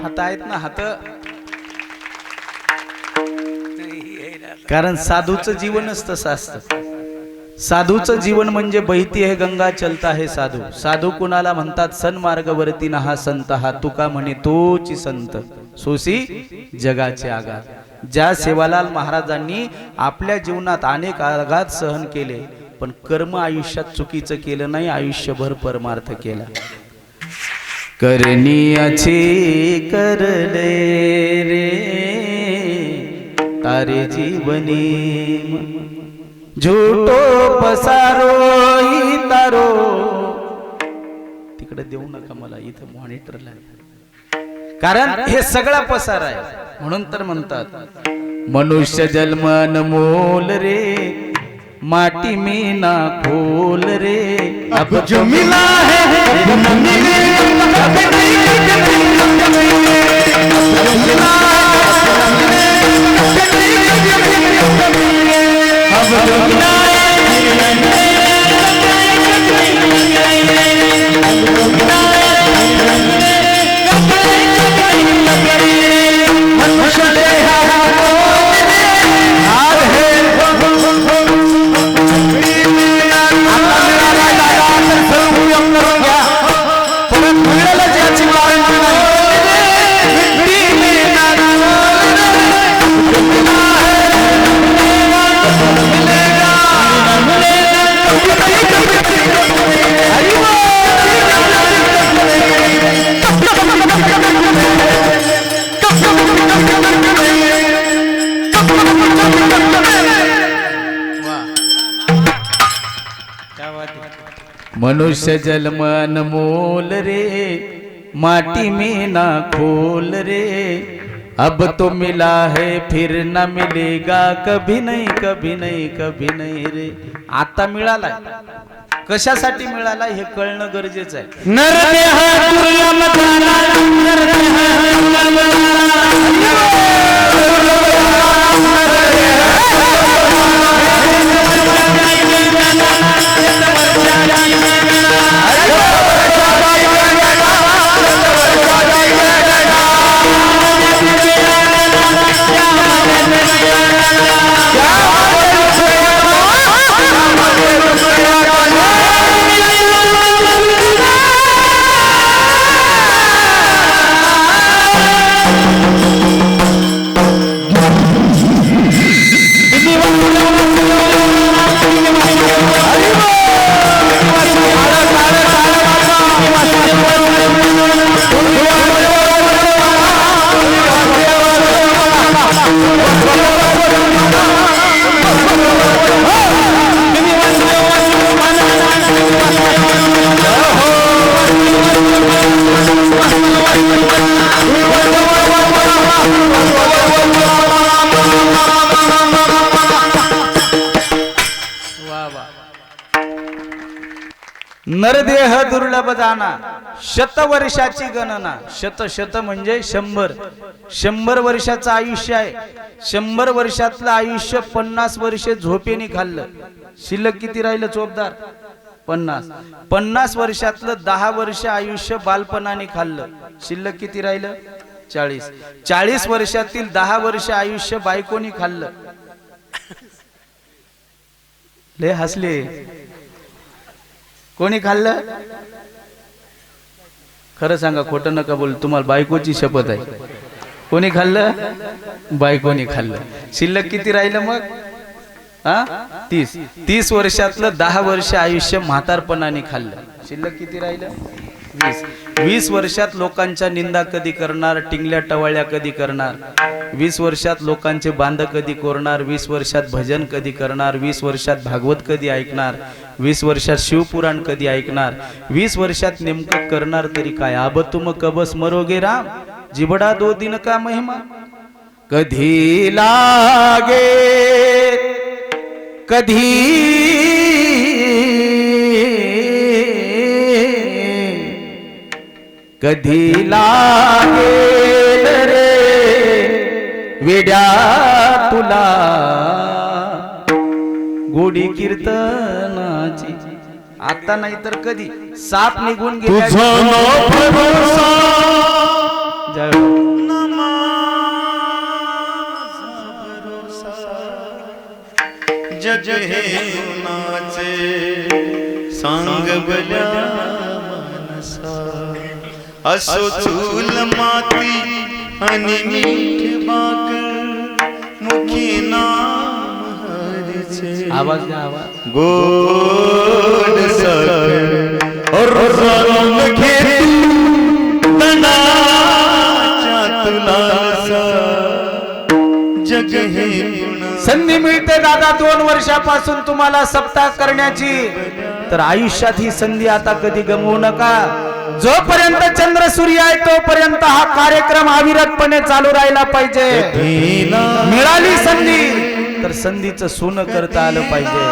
हात आहेत ना हात. कारण साधूचं जीवनच तसं असतं. साधूचं जीवन म्हणजे बहिती है गंगा चलता है साधू. साधू कुणाला म्हणतात? सन्मार्गवरती ना हा संत हा तुका म्हणे तोची संत सोसी जगाचे आघात. ज्या सेवालाल महाराजांनी आपल्या जीवनात अनेक आघात सहन केले पण कर्म आयुष्यात चुकीचं केलं नाही, आयुष्यभर परमार्थ केला. करनियाचे करले रे तारे जीवनी झूठो पसारो ही तारो. तिकडे देऊ नका मला, इथं मॉनिटरला. कारण हे सगळा पसार आहे. म्हणून तर म्हणतात मनुष्य जन्म अनमोल रे माटी में ना खोल रे. अब जो मिला है वो मिले कभी नहीं, अब जो मिला मनुष्य जन्म अनमोल रे माटी में ना खोल रे. अब तो मिला है फिर ना मिलेगा कभी नहीं कभी नहीं कभी नहीं रे. आता मिळालाय, कशासाठी मिळाला हे कळणं गरजेचं आहे. नरदेह दुर्लभ जाना. शतवर्षाची गणना. शत म्हणजे 100. 100 वर्षाचं आयुष्य आहे. 100 वर्षातलं आयुष्य 50 वर्षे झोपेने खाल्लं. शिल्लक किती राहिलं चोपदार? 50. 50 वर्षातलं 10 वर्ष आयुष्य बालपणाने खाल्लं. शिल्लक किती राहिलं? 40. 40 वर्षातील 10 वर्ष आयुष्य बायकोनी खाल्लं. लय हसले. कोणी खाल्लं? खरं सांगा, खोटं नका बोल. तुम्हाला बायकोची शपथ आहे. कोणी खाल्लं? बायकोनी खाल्लं. शिल्लक किती राहिलं मग? 30. 30 वर्षातलं 10 वर्ष आयुष्य म्हातारपणाने खाल्लं. शिल्लक किती राहिलं? 20. 20 वर्षात लोकांच्या निंदा कधी करणार, टिंगल्या टवाळ्या कधी करणार, 20 वर्षात लोकांचे बांध कधी कोरणार, 20 वर्षात भजन कधी करणार, 20 वर्षात भागवत कधी ऐकणार, 20 वर्षात शिवपुराण कधी ऐकणार, 20 वर्षात नेमकं करणार तरी काय. अब तुम कब स्मरोगे राम जिबडा 2 दिन का महिमा. कधी लागे कधी कधी लागेल रे वेड्या तुला गोडी कीर्तनाची. आता नाही तर कधी साप निघून गेला. तुझा ना भरोसा जय हो. जग हे गुणाचे सांग बल्या मनसा. असो चूल माती आणि मीठ भाकर मुखी नाम हरीचे. आवाज द्या आवाज. गोड साखर और रंग घे तनाच्या तुलासा. जग हे संधी मिळते दादा 2 वर्षापासून तुम्हाला सप्ताह करण्याची, तर आयुष्यात ही संधी आता कधी गमवू नका. जोपर्यंत चंद्र सूर्य आहे तोपर्यंत हा कार्यक्रम अविरतपणे चालू राहिला पाहिजे. मिळाली संधी तर संधीचं सोनं करता आलं पाहिजे.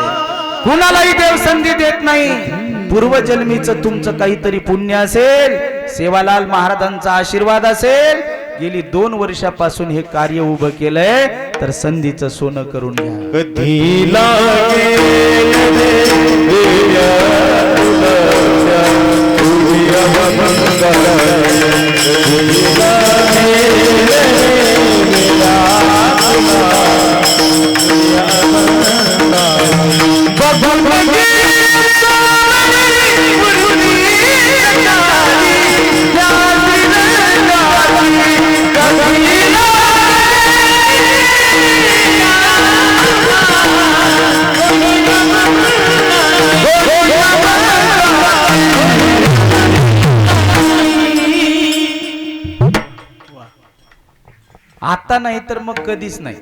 कुणालाही देव संधी देत नाही. पूर्वजन्मीचं तुमचं काहीतरी पुण्य असेल, सेवालाल महाराजांचा आशीर्वाद असेल, गेली 2 वर्षापासून हे कार्य उभं केलंय, तर संधीचं सोनं करून घ्या. कधी लागेल रे वेड्या तुला तुझ्या मंगला. कधी लागेल रे वेड्या तुला तुझ्या मंगला. बघ आता नाही तर मग कधीच नाही.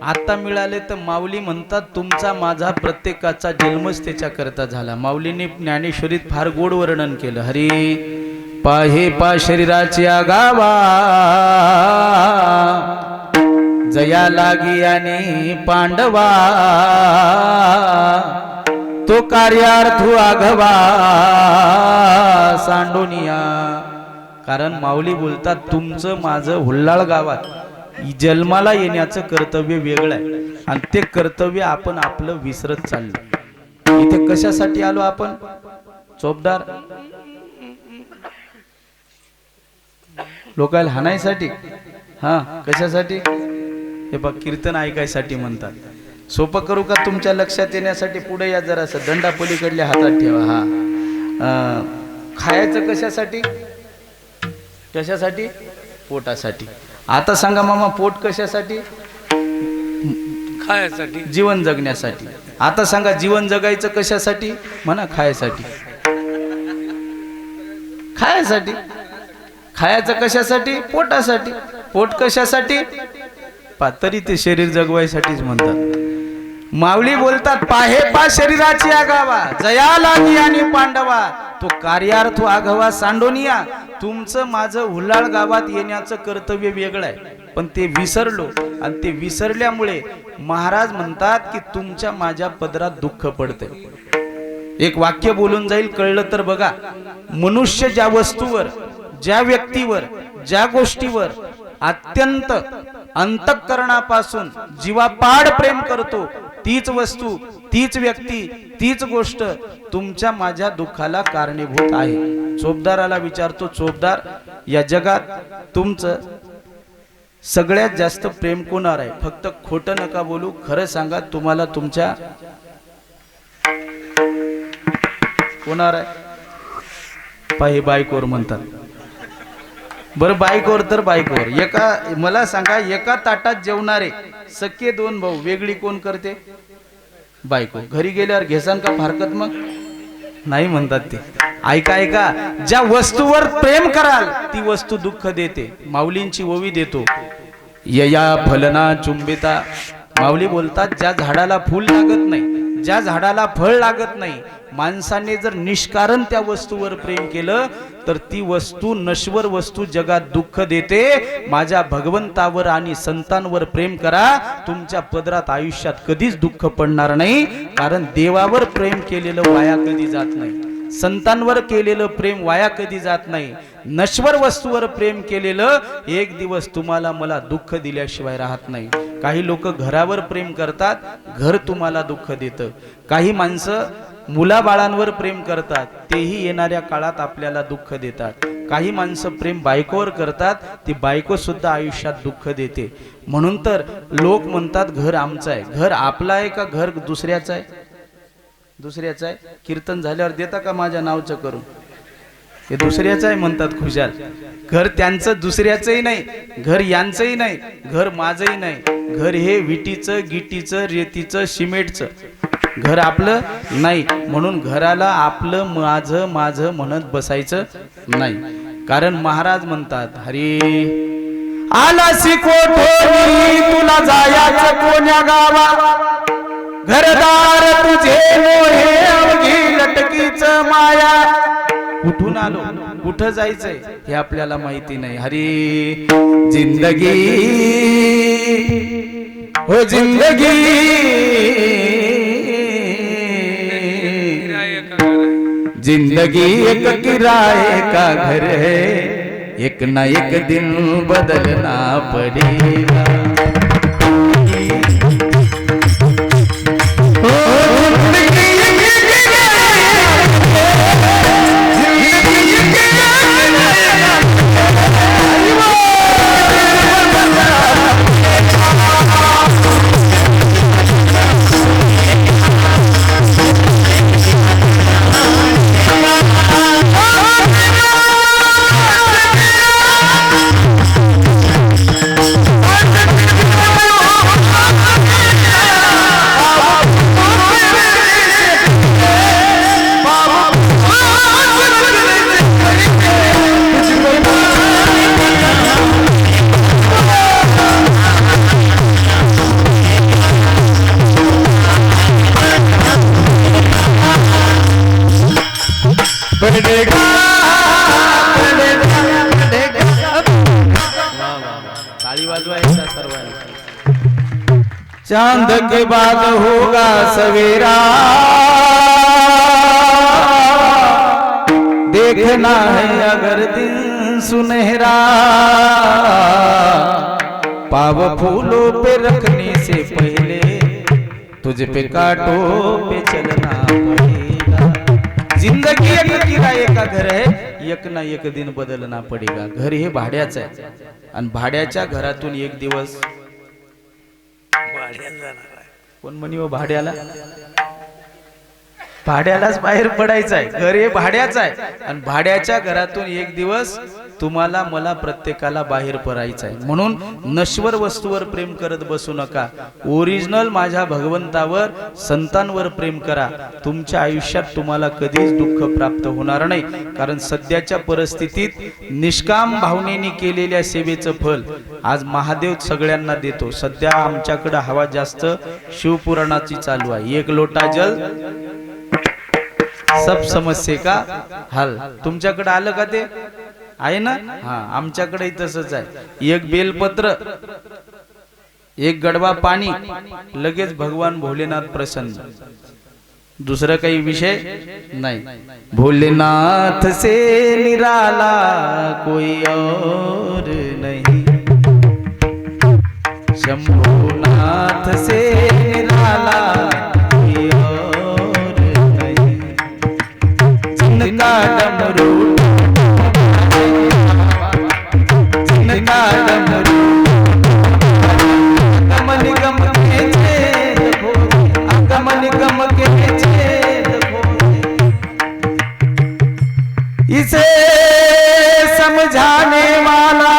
आता मिळाले तर माऊली म्हणतात तुमचा माझा प्रत्येकाचा जन्मच त्याच्या करता झाला. माऊलीने ज्ञानेश्वरीत फार गोड वर्णन केलं. हरी पाहे पा शरीराची आगावा जया लागी आणि पांडवा तो कार्यार्थू आघवा सांडोनिया. कारण माऊली बोलतात तुमचं माझं हुल्लाळ गावात जन्माला येण्याचं कर्तव्य वेगळं आहे, आणि ते कर्तव्य आपण आपलं विसरत चाललो. इथे कशासाठी आलो आपण? चोपदार लोकांना हाणायसाठी? हा, कशासाठी? हे बघ, कीर्तन ऐकायसाठी म्हणतात. सोपं करू का तुमच्या लक्षात येण्यासाठी? पुढे या जरासं, दंडा पलीकडल्या हातात ठेवा. हा, खायचं कशासाठी? कशासाठी? पोटासाठी. आता सांगा मामा, पोट कशासाठी? खायसाठी. जीवन जगण्यासाठी. आता सांगा, जीवन जगायचं कशासाठी? म्हणा खायसाठी. खायसाठी. खायचं कशासाठी? पोटासाठी. पोट कशासाठी? तरी ते शरीर जगवायसाठीच म्हणतात. माऊली बोलतात पाहे पा शरीराची आगावा जया लागी आणि पांडवा तो कार्यार्थ आघवा सांडोनिया. तुमचं माझं हुल्लाळ गावात येण्याचं कर्तव्य वेगळं आहे, पण ते विसरलो, आणि ते विसरल्यामुळे महाराज म्हणतात की तुमच्या माझ्या पदरात दुःख पडते. एक वाक्य बोलून जाईल, कळलं तर बघा. मनुष्य ज्या वस्तूवर, ज्या व्यक्तीवर, ज्या गोष्टीवर अत्यंत अंतःकरणापासून जीवापाड प्रेम करतो, तीच वस्तू, तीच व्यक्ती, तीच गोष्ट तुमच्या माझ्या दुःखाला कारणीभूत आहे. चोपदाराला विचारतो, चोपदार, या जगात तुमचं सगळ्यात जास्त प्रेम कोणावर आहे? फक्त खोटं नका बोलू, खरं सांगा, तुम्हाला तुमच्या कोणावर आहे? पाही बायकोवर म्हणतात. बरं, बायकोवर तर बायकोवर. मला सांगा, एका ताटात जेवणारे सख्खे 2 भाऊ वेगळी कोण करते? बायको. घरी गेल्यावर घेसान का फारकत? मग नाही म्हणतात ते. ऐका ऐका, ज्या वस्तूवर प्रेम कराल ती वस्तू दुःख देते. माऊलींची ओवी देतो, यया फलना चुंबिता. माऊली बोलतात ज्या झाडाला फूल लागत नाही, ज्या झाडाला फळ लागत नाही, माणसाने जर निष्कारण त्या वस्तूवर प्रेम केलं तर ती वस्तू नश्वर वस्तू जगात दुःख देते. माझ्या भगवंतावर आणि संतांवर प्रेम करा, तुमच्या पदरात आयुष्यात कधीच दुःख पडणार नाही. कारण देवावर प्रेम केलेलं वाया कधी जात नाही, संतांवर केलेलं प्रेम वाया कधी जात नाही. नश्वर वस्तूवर प्रेम केलेलं एक दिवस तुम्हाला मला दुःख दिल्याशिवाय राहत नाही. काही लोक घरावर प्रेम करतात, घर तुम्हाला दुःख देतं. काही माणसं मुलाबाळांवर प्रेम करतात, तेही येणाऱ्या काळात आपल्याला दुःख देतात. काही माणसं प्रेम बायकोवर करतात, ती बायको सुद्धा आयुष्यात दुःख देते. म्हणून तर लोक म्हणतात घर आमचं आहे. घर आपलं आहे का घर दुसऱ्याचं आहे? दुसऱ्याचं आहे. कीर्तन झाल्यावर देता का माझ्या नावचं करून? हे दुसऱ्याचं आहे म्हणतात खुशाल. घर त्यांचं दुसऱ्याचंही नाही, घर यांचंही नाही, घर माझंही नाही. घर हे विटीचं, गिटीचं, रेतीचं, सिमेंटचं. घर आपलं नाही. म्हणून घराला आपलं माझं माझं म्हणत बसायचं नाही. कारण महाराज म्हणतात, हरी आलासी कोठोरी तुला जायाचं कोण्या गावा, घरदार तुझे मोहे अवघी लटकीच माया. कुठून आलो, कुठं जायचंय हे आपल्याला माहिती नाही. हरी जिंदगी हो जिंदगी, जिंदगी एक किराए का घर है, एक ना एक दिन बदलना पड़ेगा. चांद के बाद होगा सवेरा, देखना है अगर दिन सुनहरा, पाव फूलों पे रखने से पहले तुझ पे कांटों पे चलना पड़ेगा. जिंदगी एक किराए का घर है, एक ना एक दिन बदलना पडेगा. घर हे भाड्याचं आहे आणि भाड्याच्या घरातून एक दिवस कोण म्हणी व भाड्याला, भाड्यालाच बाहेर पडायचं आहे. घर हे भाड्याचं आहे आणि भाड्याच्या घरातून एक दिवस तुम्हाला मला प्रत्येकाला बाहेर पडायचं आहे. म्हणून नश्वर वस्तूवर प्रेम करत बसू नका. ओरिजिनल माझ्या भगवंतावर संतांवर प्रेम करा. तुमच्या आयुष्यात तुम्हाला कधीच दुःख प्राप्त होणार नाही. कारण सध्याच्या परिस्थितीत निष्काम भावनेने केलेल्या सेवेचं फल आज महादेव सगळ्यांना देतो. सध्या आमच्याकडे हवा जास्त शिवपुराणाची चालू आहे. एक लोटा जल सब समस्ये का हल. तुमच्याकडे आलं का ते? आहे ना? हा, आमच्याकडे तसंच आहे. एक बेलपत्र, एक गडवा पाणी, लगेच भगवान भोलेनाथ प्रसन्न. दुसरा काही विषय नाही. भोलेनाथ से निराला कोई और नहीं, शंभुनाथ से निराला कोई और नहीं. जिनका डमरू इसे समझाने वाला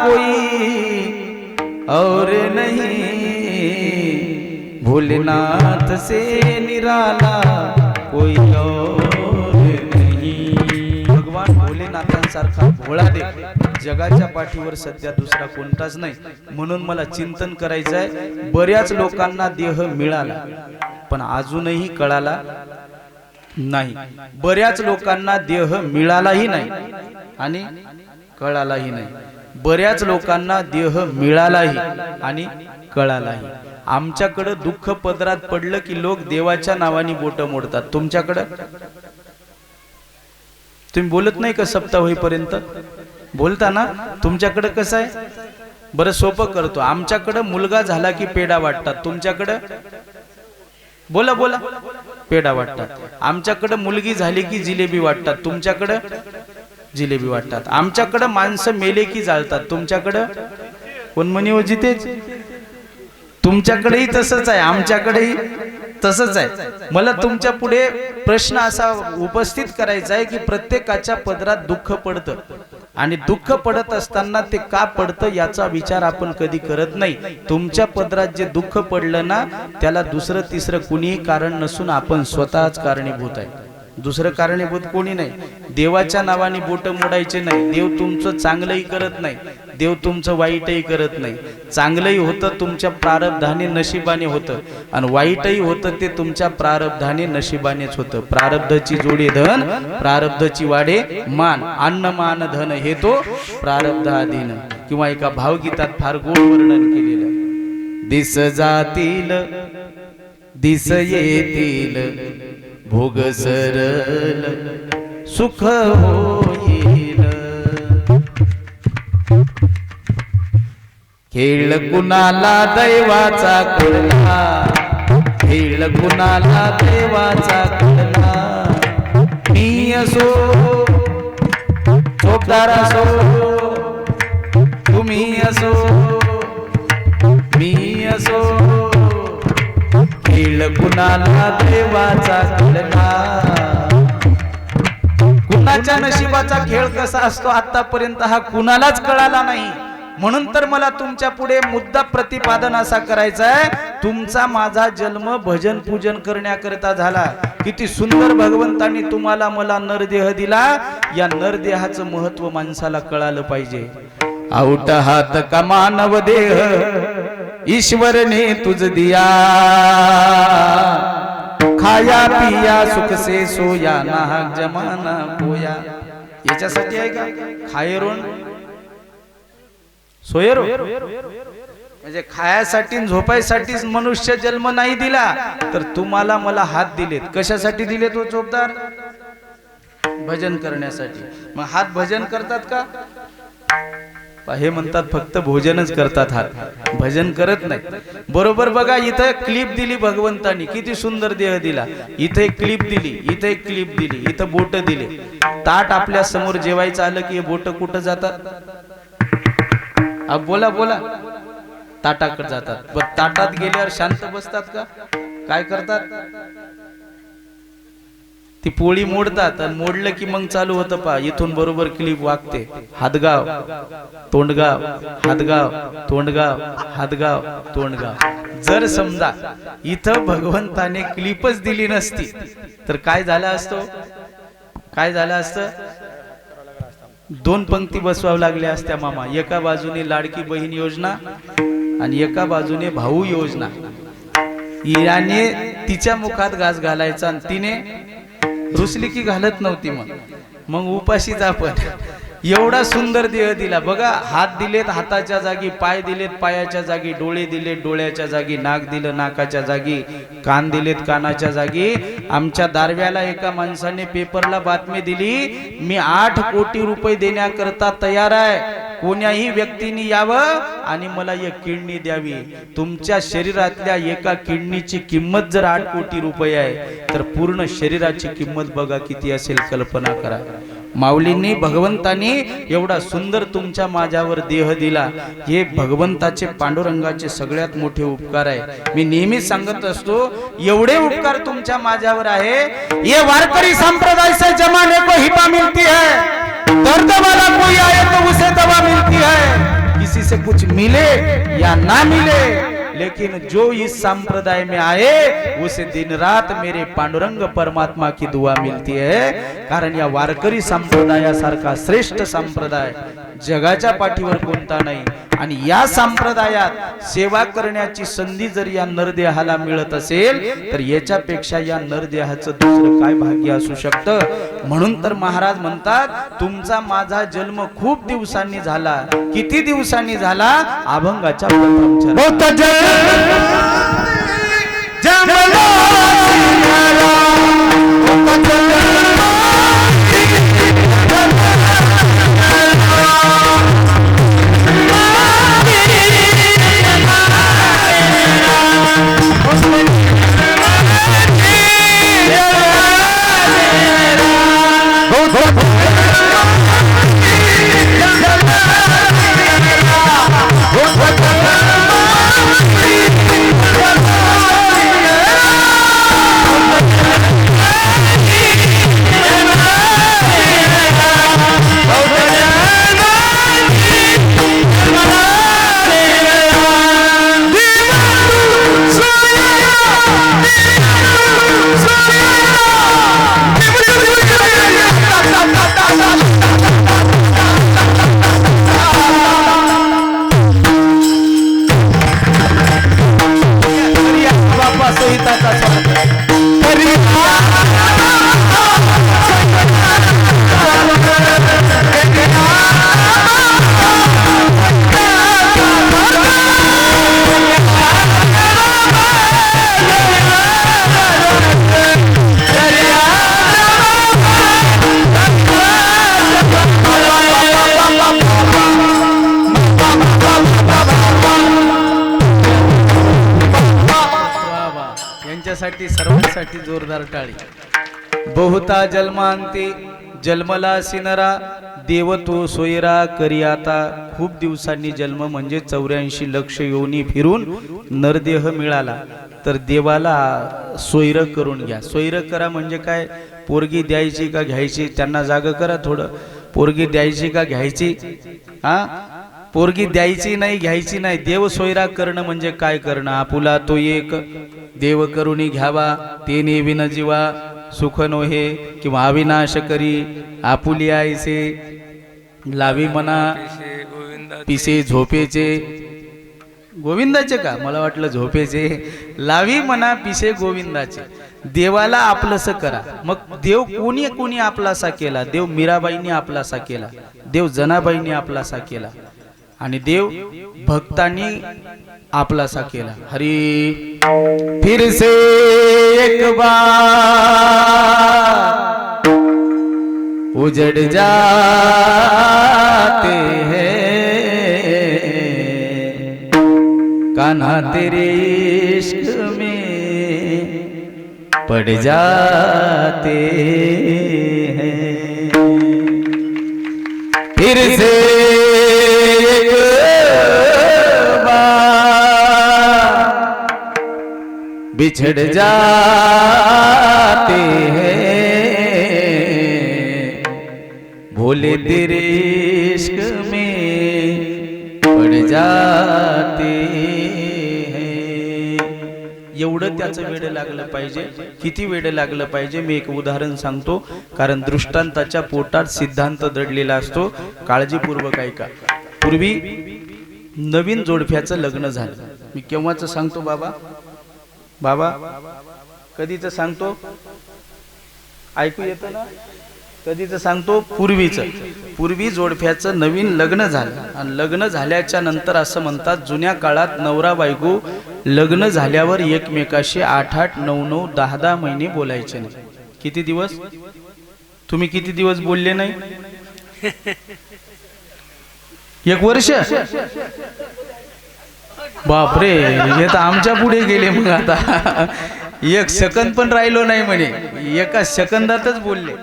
कोई और नहीं, भोलेनाथ से निराला कोई और नहीं. भगवान भोलेनाथांसारखा भोळा देव जगाच्या पाठीवर सध्या दुसरा कोणताच नाही. म्हणून मला चिंतन करायचं आहे. बऱ्याच लोकांना देह मिळाला पण अजूनही कळाला नाही. बऱ्याच लोकांना देह मिळालाही नाही आणि कळालाही नाही. बऱ्याच लोकांना देह मिळालाही आणि कळालाही. आमच्याकडे दुःख पदरात पडलं की लोक देवाच्या नावाने बोट मोडतात. तुमच्याकडे तुम्ही बोलत नाही का? सप्ताह होईपर्यंत बोलता ना? तुमच्याकडे कसं आहे बरं? सोपं करतो. आमच्याकडे मुलगा झाला की पेढा वाटतात. तुमच्याकडे बोला बोला, पेढा वाटतात. आमच्याकडे मुलगी झाली की जिलेबी वाटतात. तुमच्याकडे जिलेबी वाटतात. आमच्याकडे माणसं मेले की जाळतात. तुमच्याकडे कोण म्हणे हो जितेच? तुमच्याकडेही तसंच आहे, आमच्याकडेही तसंच आहे. मला तुमच्या पुढे प्रश्न असा उपस्थित करायचा आहे की प्रत्येकाच्या पदरात दुःख पडतं आणि दुःख पडत असताना ते का पडतं याचा विचार आपण कधी करत नाही. तुमच्या पदरात जे दुःख पडलं ना त्याला दुसरं तिसरं कुणीही कारण नसून आपण स्वतःच कारणीभूत आहे. दुसरं कारणीभूत कोणी नाही. देवाच्या नावाने बोट मोडायचे नाही. देव तुमचं चांगलंही करत नाही, देव तुमचं वाईटही करत नाही. चांगलंही होतं तुमच्या प्रारब्धाने नशिबाने होतं आणि वाईटही होतं ते तुमच्या प्रारब्धाने नशिबानेच होतं. प्रारब्धाची जोडी धन, प्रारब्धाची वाढे मान, अन्न मान धन हे तो प्रारब्धाधीन. किंवा एका भावगीतात फार गोड वर्णन केलेलं. दिस जातील दिस येतील भोग सरल सुख होईल. खेळ कुणाला दैवाचा कळला, खेळ कुणाला दैवाचा कळला. मी असो चोपदार असो, तुम्ही असो मी असो, खेळ कुणाला देवाचा कळला. कुणाच्या नशिबाचा खेळ कसा असतो आतापर्यंत हा कुणालाच कळाला नाही. म्हणून तर मला तुमच्या पुढे मुद्दा प्रतिपादन असा करायचा आहे. तुमचा माझा जन्म भजन पूजन करण्याकरिता झाला. किती सुंदर भगवंतांनी तुम्हाला मला नरदेह दिला. या नरदेहाचं महत्व माणसाला कळालं पाहिजे. आउट हात का मानव देह ईश्वरने तुझ दिया, खाया पिया सुख से सोया नाहक जमाना पोया. याच्यासाठी आहे का खायरोन सोयरो? म्हणजे खायासाठी झोपायसाठीच मनुष्य जन्म नाही दिला, तर तुम्हाला मला हात दिलेत. कशासाठी दिलेत हो चोपदार? भजन करण्यासाठी. मग हात भजन करतात का? हे म्हणतात फक्त भोजनच करतात, हात भजन करत नाही. बरोबर बघा, इथं क्लिप दिली भगवंतानी, किती सुंदर देह दिला. इथे एक क्लिप दिली, इथे एक क्लिप दिली, इथं बोट दिले. ताट आपल्या समोर जेवायचं आलं की हे बोट कुठं जातात? अब बोला बोला, ताटाकडे जातात. पण ताटात गेल्यावर शांत बसतात का? काय करतात? ती पोळी मोडतात आणि मोडलं की मग चालू होतं पा. इथून बरोबर क्लिप वागते. हातगाव तोंडगाव, हातगाव तोंडगाव, हातगाव तोंडगाव. जर समजा इथं भगवंताने क्लिपच दिली नसती तर काय झालं असतं? काय झालं असतं? दोन पंक्ती बसवावं लागल्या असत्या मामा. एका बाजूने लाडकी बहीण योजना आणि एका बाजूने भाऊ योजना. याने तिच्या मुखात घास घालायचा आणि तिने रुसली की घालत नव्हती. मग उपाशीच आपण. एवढा सुंदर देह दिला बघा. हात दिलेत हाताच्या जागी, पाय दिलेत पायाच्या जागी, डोळे दिलेत डोळ्याच्या जागी, नाक दिलं नाकाच्या जागी, कान दिलेत कानाच्या जागी. आमच्या दारव्याला एका माणसाने पेपरला बातमी दिली, मी 8 कोटी रुपये देण्याकरता तयार आहे. कोण्याही व्यक्तीने यावं आणि मला एक किडनी द्यावी. तुमच्या शरीरातल्या एका किडनीची किंमत जर 8 कोटी रुपये आहे तर पूर्ण शरीराची किंमत बघा किती असेल, कल्पना करा. माऊलींनी भगवंतानी एवढा सुंदर तुमच्या माझ्यावर देह दिला. हे भगवंताचे पांडुरंगाचे सगळ्यात मोठे उपकार आहे. मी नेहमीच सांगत असतो, एवढे उपकार तुमच्या माझ्यावर आहे. ये वारकरी संप्रदाय से जमाने को हिबा मिलती है, दर्द वाला कोई आए तो उसे दवा मिलती है. किसी से कुछ मिले या ना मिले, लेकिन जो इस संप्रदाय में आए उसे दिन रात मेरे पांडुरंग परमात्मा की दुआ मिलती है. कारण या वारकरी संप्रदायासारखा श्रेष्ठ संप्रदाय जगाच्या पाठीवर कोणता नाही. आणि या संप्रदायात सेवा करण्याची संधी जर या नरदेहाला मिळत असेल तर याच्यापेक्षा या नरदेहाचं दुसरं काय भाग्य असू शकतं. म्हणून तर महाराज म्हणतात तुमचा माझा जन्म खूप दिवसांनी झाला. किती दिवसांनी झाला? अभंगाच्या प्रथम सर्वांसाठी जोरदार टाळी. बहुता जन्मांती जन्मला सिनरा देव तो सोयरा करी आता. खूप दिवसांनी जन्म म्हणजे 84 लक्ष योनी फिरून नरदेह मिळाला तर देवाला सोयर करून घ्या. सोयर करा म्हणजे काय? पोरगी द्यायची का घ्यायची? त्यांना जाग करा थोडं. पोरगी द्यायची का घ्यायची? हा, पोरगी द्यायची नाही घ्यायची नाही. देव सोयरा करणं म्हणजे काय करणं? आपुला तो एक देव करुणी घ्यावा तेने विन जीवा सुख नोहे किंवा अविनाश करी आपुली आईसे लावी मना पिसे झोपेचे. गोविंदाचे का? मला वाटलं झोपेचे. लावी मना पिसे गोविंदाचे. देवाला आपलंस करा. मग देव कोणी कोणी आपलासा केला? देव मीराबाईंनी आपलासा केला, देव जनाबाईंनी आपलासा केला आणि देव भक्तांनी आपलासा केला. हरी फिर से एक बार उजड़ जाते हैं कान्हा तेरे इश्क में पड़ जाते हैं. फिर से बिछड़ जाते हैं भोले तेरे इश्क में पड़ जाते हैं. एवढं त्याचं वेड लागलं पाहिजे. किती वेड लागलं पाहिजे? मी एक उदाहरण सांगतो, कारण दृष्टांताच्या पोटात सिद्धांत दडलेला असतो. काळजीपूर्वक ऐका. पूर्वी नवीन जोडप्याचं लग्न झालं. मी केव्हाचं सांगतो बाबा? बाबा कधीच सांगतो? ऐकू येतं ना? कधीच सांगतो? पूर्वी जोडप्याचं नवीन लग्न झालं आणि लग्न झाल्याच्या नंतर असं म्हणतात जुन्या काळात नवरा बायको लग्न झाल्यावर एकमेकाशी 8-8, 9-9, 10-10 महिने बोलायचे नाही. किती दिवस? तुम्ही किती दिवस बोलले नाही? 1 वर्ष? बापरे, हे तर आमच्या पुढे गेले. मग आता 1 सेकंद पण राहिलो नाही म्हणे. 1 सेकंदातच बोलले.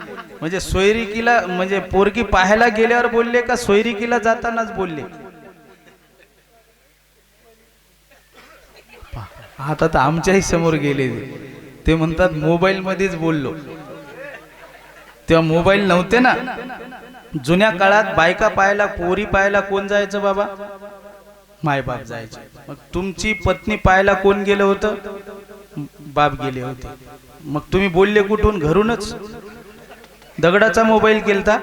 म्हणजे सोयरिकीला म्हणजे पोरगी पाहायला गेल्यावर बोलले का सोयरिकीला जातानाच बोलले? आता तर आमच्याही समोर गेले. ते म्हणतात मोबाईल मध्येच बोललो. तेव्हा मोबाईल नव्हते ना. जुन्या काळात बायका पाहायला, पोरी पाहायला कोण जायचं बाबा? मायबाप जायचे. मग तुमची पत्नी पाहायला कोण गेलं होतं? बाप गेले होते. मग तुम्ही बोलले कुठून? घरूनच. दगडाचा मोबाईल केलता.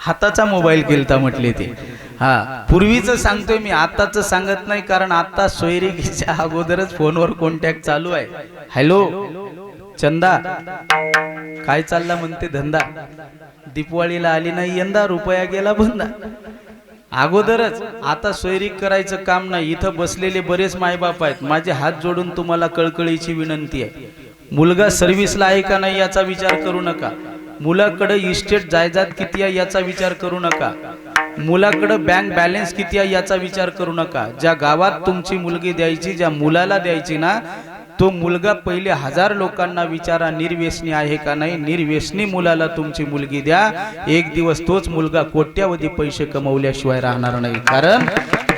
हाताचा मोबाईल केलता म्हटले ते. हा पूर्वीचं सांगतोय मी, आताच सांगत नाही, कारण आता सोयरीकीच्या अगोदरच फोनवर कॉन्टॅक्ट चालू आहे. हॅलो चंदा, काय चालला म्हणते धंदा? दीपवाळीला आली नाही यंदा, रुपया गेला बंदा. अगोदरच आता सोयरीक करायचं काम नाही. इथं बसलेले बरेच मायबाप आहेत, माझे हात जोडून तुम्हाला कळकळीची विनंती आहे. मुलगा सर्व्हिसला आहे का नाही याचा विचार करू नका. मुलाकडे इस्टेट जायदाद किती आहे याचा विचार करू नका. मुलाकडे बँक बॅलन्स किती आहे याचा विचार करू नका. ज्या गावात तुमची मुलगी द्यायची, ज्या मुलाला द्यायची ना, तो मुलगा पहिले 1000 लोकांना विचारा निर्व्यसनी आहे का नाही. निर्व्यसनी मुलाला तुमची मुलगी द्या, एक दिवस तोच मुलगा कोट्यावधी पैसे कमवल्याशिवाय राहणार नाही. कारण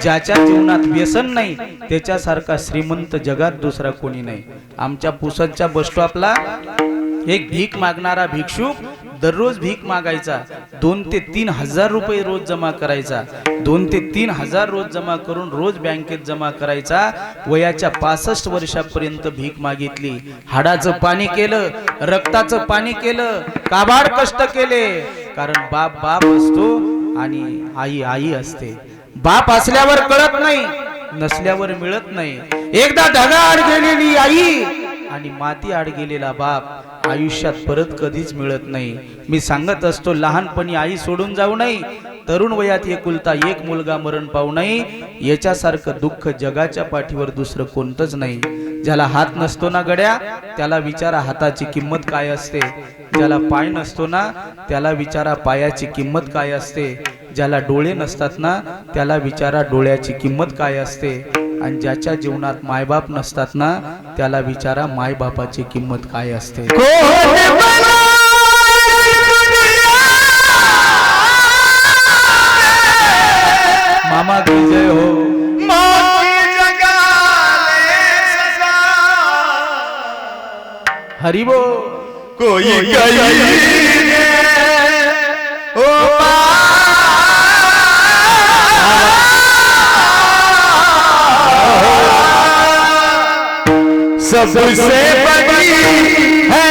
ज्याच्या जीवनात व्यसन नाही त्याच्यासारखा श्रीमंत जगात दुसरा कोणी नाही. आमच्या पुसदच्या बस स्टॉपला एक भीक मागणारा भिक्षुक दररोज भीक मागायचा. 2 ते 3 हजार रुपये रोज जमा करायचा. 2 ते 3 हजार रोज जमा करून रोज बँकेत जमा करायचा. वयाच्या 65 वर्षापर्यंत भीक मागितली. हाडाचं पाणी केलं, रक्ताचं पाणी केलं, काबाड कष्ट केले. कारण बाप बाप असतो आणि आई आई असते. बाप असल्यावर कळत नाही, नसल्यावर मिळत नाही. एकदा ढगा आड गेलेली आई आणि माती आड गेलेला बाप आयुष्यात परत कधीच मिळत नाही. मी सांगत असतो, लहानपणी आई सोडून जाऊ नये, तरुण वयात एकुलता एक मुलगा मरण पावू नये. याच्यासारखं दुःख जगाच्या पाठीवर दुसरं कोणतंच नाही. ज्याला हात नसतो ना गड्या, त्याला विचारा हाताची किंमत काय असते. ज्याला पाय नसतो ना, त्याला विचारा पायाची किंमत काय असते. ज्याला डोळे नसतात ना, त्याला विचारा डोळ्याची किंमत काय असते. आणि ज्याच्या जीवनात मायबाप नसतात ना, त्याला विचारा मायबापाची किंमत काय असते. मामा की जय हो. हरिबो कोई सबसे बड़ी है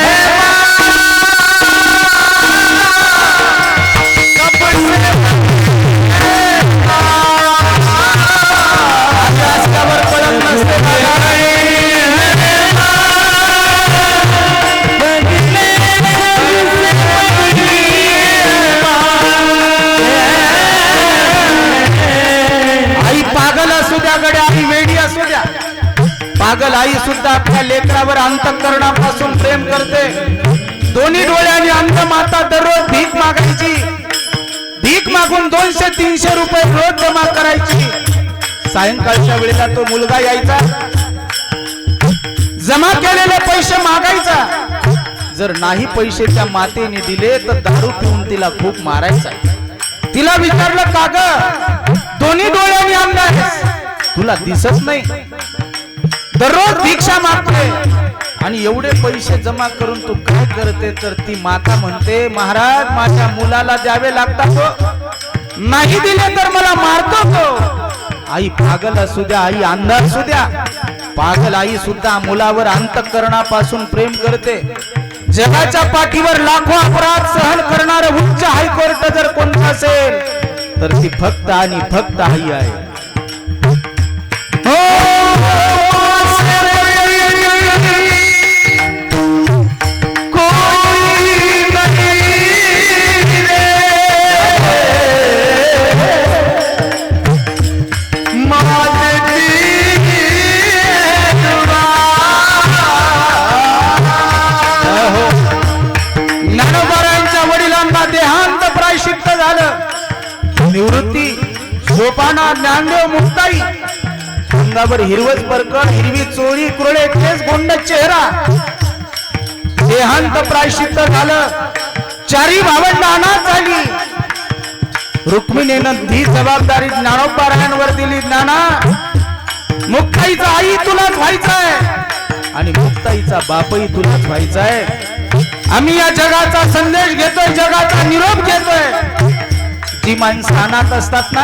आई पागल असू द्या गड्या, आई वेडी असू द्या, पागल आई सुद्धा आपल्या लेकरावर अंतःकरणापासून प्रेम करते. दोन्ही डोळ्यांनी अंध माता दररोज भीक मागायची. भीक मागून 200-300 रुपये रोज जमा करायची. सायंकाळच्या वेळेला तो मुलगा यायचा, जमा केलेले पैसे मागायचा. जर नाही पैसे त्या मातेने दिले तर दारू पिऊन तिला खूप मारायचा. तिला विचारलं, का ग दोन्ही डोळ्यांनी अंध आहेस, तुला दिसत नाही? दररोज भिक्षा मागते आणि एवढे पैसे जमा करून तू काय करते? तर ती माता म्हणते, महाराज माझ्या मुलाला द्यावे लागतात, नाही दिले तर मला मारतो तो. आई पागल असू द्या, आई अंध असू द्या, पागल आई सुद्धा मुलावर अंतःकरणापासून प्रेम करते. जगाच्या पाठीवर लाखो अपराध सहन करणारे उच्च हायकोर्ट जर कोणतं असेल तर ती फक्त आणि फक्त आई आहे. निवृत्ती सोपाना ज्ञानदेव मुक्ताई, अंगावर हिरवच बरकत, हिरवी चोळी, कुरळे केस, गोंड चेहरा, देहांत प्रायश्चित्त झालं. 4 भावंड अनाथ झाली. रुक्मिणीनं ती जबाबदारी ज्ञानोबारायांवर दिली. ज्ञाना, मुक्ताईचा आई तुलाच व्हायचाय आणि मुक्ताईचा बापही तुलाच व्हायचाय. आम्ही या जगाचा संदेश घेतोय, जगाचा निरोप घेतोय. जी माणसं अनाथ असतात ना,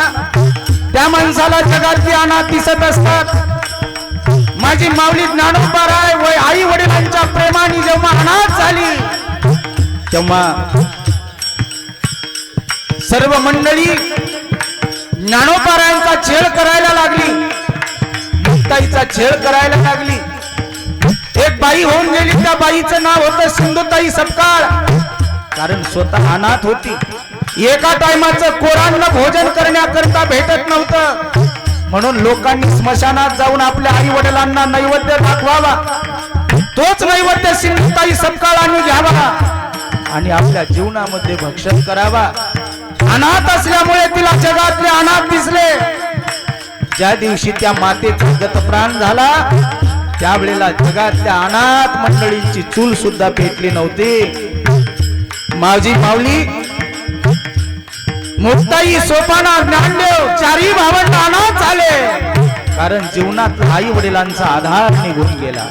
त्या माणसाला जगातली अनाथ दिसत असतात. माझी माऊली ज्ञानोबाराय वय आई वडिलांच्या प्रेमाने जेव्हा अनाथ झाली, तेव्हा सर्व मंडळी ज्ञानोपारायांचा छेड करायला लागली, मुक्ताईचा छेड करायला लागली. एक बाई होऊन गेली, त्या बाईचं नाव होतं सिंधुताई सपकाळ. कारण स्वतः अनाथ होती, एका टायमाचं कोरांना भोजन करण्याकरता भेटत नव्हतं, म्हणून लोकांनी स्मशानात जाऊन आपल्या आई वडिलांना नैवेद्य दाखवावा. तोच नैवेद्य सिंधुताई सपकाळांनी घ्यावा आणि आपल्या जीवनामध्ये भक्षण करावा. अनाथ असल्यामुळे तिला जगातले अनाथ दिसले. ज्या दिवशी त्या मातेचा गतप्राण झाला, त्यावेळेला जगातल्या अनाथ मंडळींची चूल सुद्धा पेटली नव्हती. मावजी माऊली, मुक्ताई, सोपाना, ज्ञानदेव चारही भावंड अनाथ झाले, कारण जीवनात आई वडिलांचा आधार निघून गेला.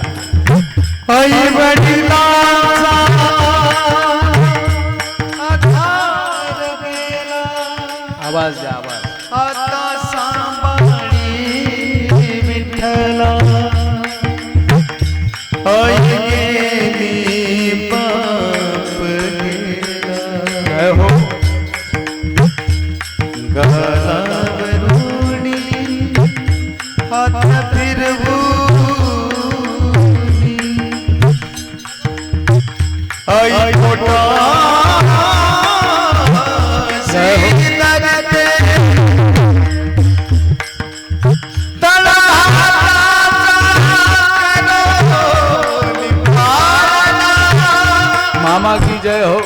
आई वडिलांचा आवाज द्या, आवाज. आता सांभाळी विठ्ठला, आई गेली बाप गेला. जय हो. गालावरुणी हात फिरवूनी, आई पोटा मामा की जय हो.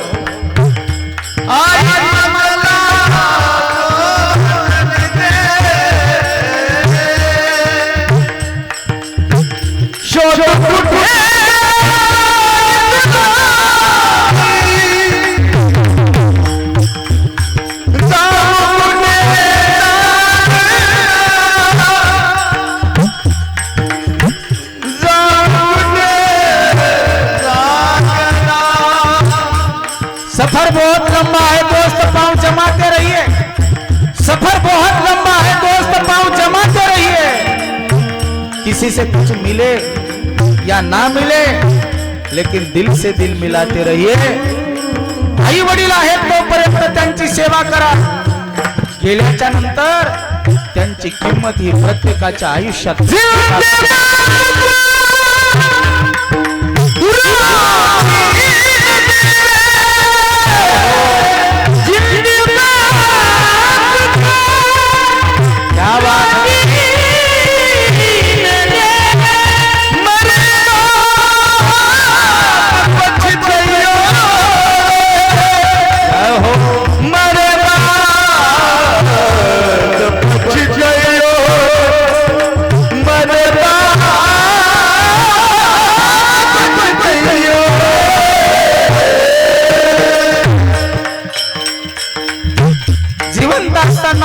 सफर बहुत लंबा है दोस्त, पांव जमाते रहिए. सफर बहुत लंबा है दोस्त, पांव जमाते रहिए. किसी से कुछ मिले या ना मिले, लेकिन दिल से दिल मिलाते रहिए. आई वडील आहेत तोपर्यंत त्यांची सेवा करा. गेल्याच्या नंतर त्यांची किंमत ही प्रत्येकाच्या आयुष्यात.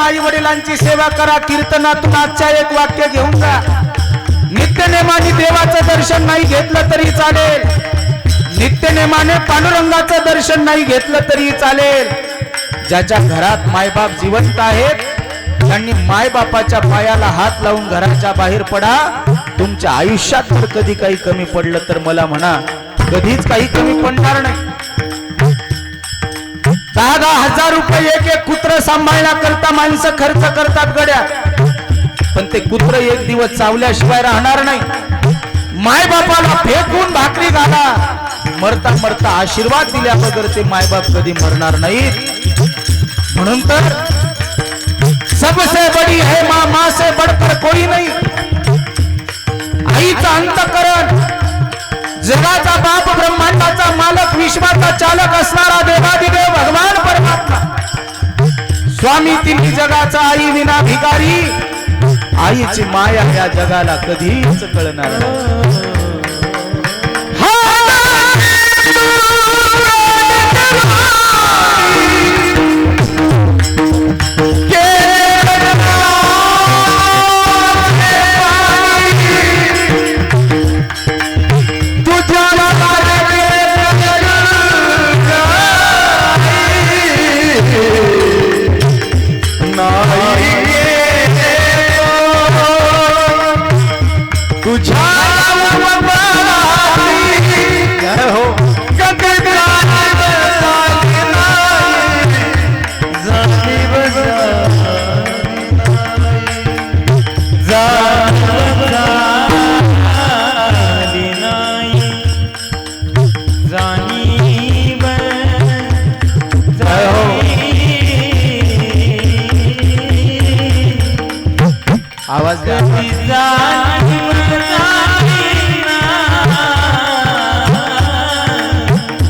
आई वडिलांची सेवा करा. कीर्तनातून आजच्या एक वाक्य घेऊन जा. नित्यनेमाने देवाचं दर्शन नाही घेतलं तरी चालेल, नित्यनेमाने पांडुरंगाचं दर्शन नाही घेतलं तरी चालेल. ज्याच्या घरात मायबाप जिवंत आहेत, त्यांनी मायबापाच्या पायाला हात लावून घराच्या बाहेर पडा. तुमच्या आयुष्यात जर कधी काही कमी पडलं तर मला म्हणा, कधीच काही कमी पडणार नाही. 10,000 रुपये एक कुत्र सांभाळण्याकरता माणसं खर्च करतात गड्या, पण ते कुत्र एक दिवस चावल्याशिवाय राहणार नाही. मायबापाला फेकून भाकरी घाला, मरता मरता आशीर्वाद दिल्या बगर ते मायबाप कधी मरणार नाहीत. म्हणून तर सबसे बडी है माँ, माँ से बढ़कर कोई नहीं. आईचा अंतःकरण, जगाचा बाप, ब्रह्मांडाचा मालक, विश्वाचा चालक असणारा देवादिदेव भगवान परमात्मा स्वामी तिन्ही जगाचा आई विना भिकारी. आईची माया या जगाला कधीच कळणार नाही. तुझ्या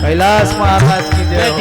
कैलास महाराज की जय हो.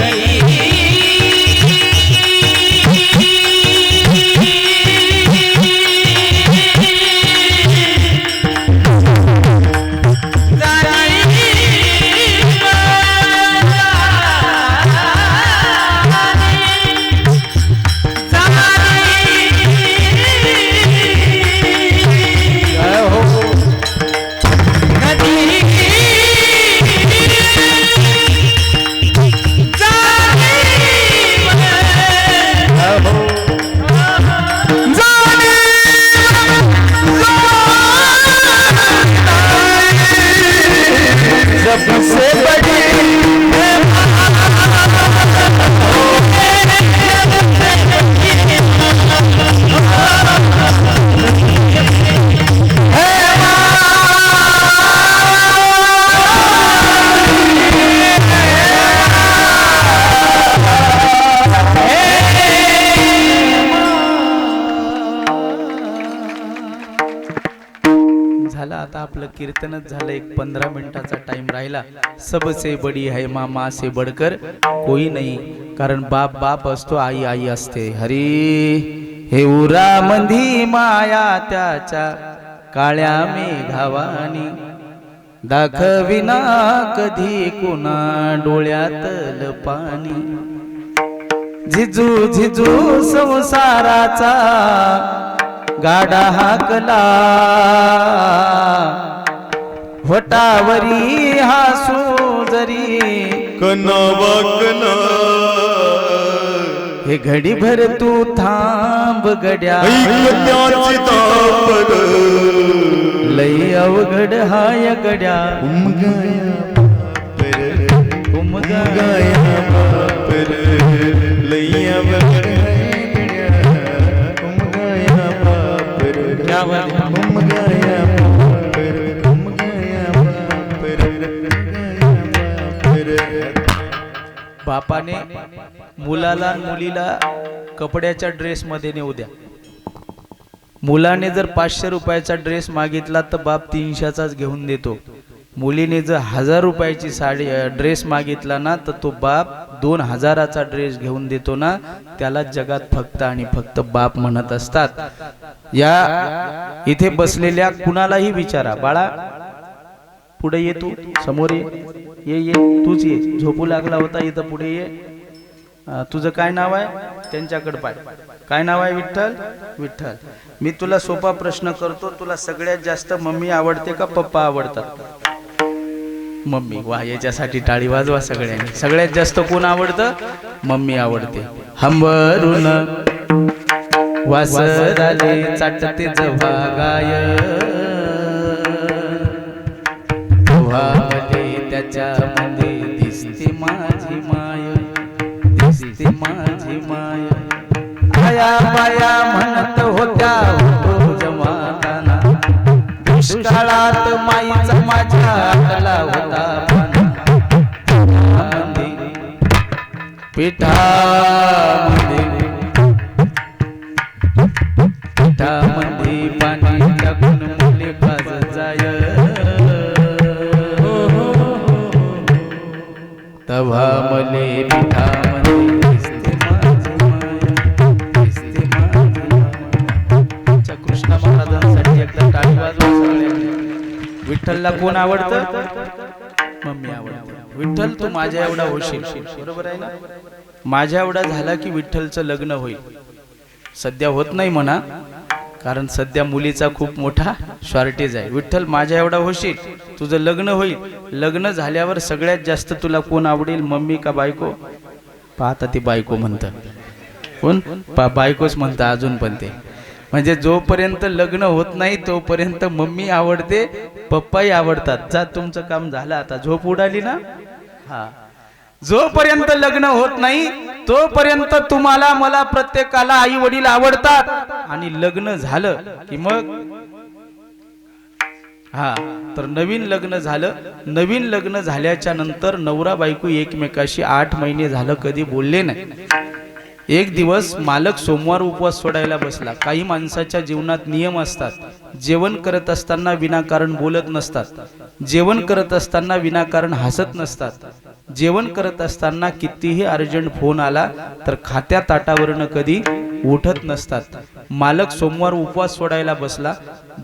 झालं आता आपलं कीर्तनच झालं. एक 15 मिनिटाचा टाइम राहिला. सबसे बडी है मामा से बडकर कोई नाही. कारण बाप बाप असतो, आई आई असते. हरी हे उरामंधी माया त्याच्या काळ्या मेघावानी दाखविना कधी कुणा डोळ्यातल पाणी. झिजू झिजू संसाराचा गाडा हाकला वटावरी हासू जरी कनावाकला हे घडी भर तू थांब गड्या ऐकत्याची तापड लई अवघड हाय गड्या उमगाया बापर लैया बगड उमगाया बापर उमगाया बापाने मुलाला आणि मुलीला कपड्याच्या ड्रेस मध्ये नेऊ द्या. मुलाने जर 500 रुपयाचा ड्रेस मागितला तर बाप 300चाच घेऊन देतो. मुलीने जर 1000 रुपयाची साडी ड्रेस मागितला ना तर तो बाप 2000चा ड्रेस घेऊन देतो ना. त्याला जगात फक्त आणि फक्त बाप म्हणत असतात. या इथे बसलेल्या कुणालाही विचारा, बाळा पुढे ये, तू समोर ये तूच ये. झोपू लागला होता इथं, पुढे ये. तुझं काय नाव आहे? त्यांच्याकडे पाय. काय नाव आहे? विठ्ठल. विठ्ठल. मी तुला सोपा प्रश्न करतो, तुला सगळ्यात जास्त मम्मी आवडते का पप्पा आवडतात? मम्मी. वा, याच्यासाठी टाळी वाजवा सगळ्यांनी. सगळ्यात जास्त कोण आवडतं? मम्मी आवडते. हंबरून वासराले चाटते जव्हा गाय, मध्ये त्याच्यामध्ये दिसते माझी माय, दिसते माझी माय. आया बाया म्हणत होत्या होतो जमाताना, दुष्काळात माईचा माझ्या आटला होता पाना. पिठामध्ये पाणी टाकून मुले पाज जाय, तव्हा मले पिठामध्ये दिसते माझी माया, दिसते माझी माया. कृष्ण महाराजांसाठी एकदा टाळी वाजवा सगळ्यांनी. विठ्ठलला कोण आवडतं? मम्मी आवडते. विठ्ठल तू माझ्या एवढा होशील, बरोबर आहे ना? माझ्या एवढा झाला की विठ्ठलचं लग्न होईल. सध्या होत नाही म्हणा, कारण सध्या मुलीचा खूप मोठा शॉर्टेज आहे. विठ्ठल माझ्या एवढा होशील, तुझं लग्न होईल. लग्न झाल्यावर सगळ्यात जास्त तुला कोण आवडेल, मम्मी का बायको? पाहता ते बायको म्हणतं. कोण? बायकोच म्हणतं अजून पण ते. म्हणजे जोपर्यंत लग्न होत नाही तोपर्यंत मम्मी आवडते, पप्पाही आवडतात. जा, तुमचं काम झालं आता. झोप उडाली ना? हा. जोपर्यंत लग्न होत नाही तोपर्यंत तुम्हाला मला प्रत्येकाला आई वडील आवडतात. आणि लग्न झालं की मग हा, तर नवीन लग्न झालं. नवीन लग्न झाल्याच्या नंतर नवरा बायको एकमेकाशी 8 महिने झालं कधी बोलले नाही. एक दिवस मालक सोमवार उपवास सोडायला बसला. काही माणसाच्या जीवनात नियम असतात. जेवण करत असताना विनाकारण बोलत नसतात. जेवण करत असताना विनाकारण हसत नसतात. जेवण करत असताना कितीही अर्जंट फोन आला तर खात्या ताटावरनं कधी उठत नसतात. मालक सोमवार उपवास सोडायला बसला.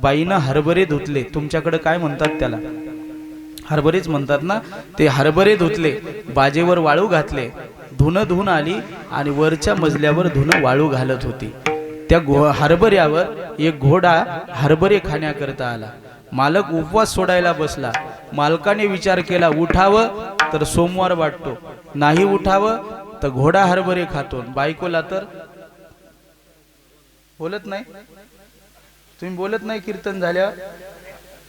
बाईनं हरभरे धुतले. तुमच्याकडे काय म्हणतात त्याला? हरभरेच म्हणतात ना. ते हरभरे धुतले, बाजेवर वाळू घातले, धुणं धुवून आली आणि वरच्या मजल्यावर धुणं वाळू घालत होती. त्या हरभऱ्यावर एक घोडा हरभरे खाण्याकरता आला. मालक उपवास सोडायला बसला. मालकाने विचार केला, उठावं तर सोमवार वाटतो, नाही उठावं तर घोडा हरभरे खातो. बायकोला तर बोलत नाही. तुम्ही बोलत नाही कीर्तन झाल्यावर?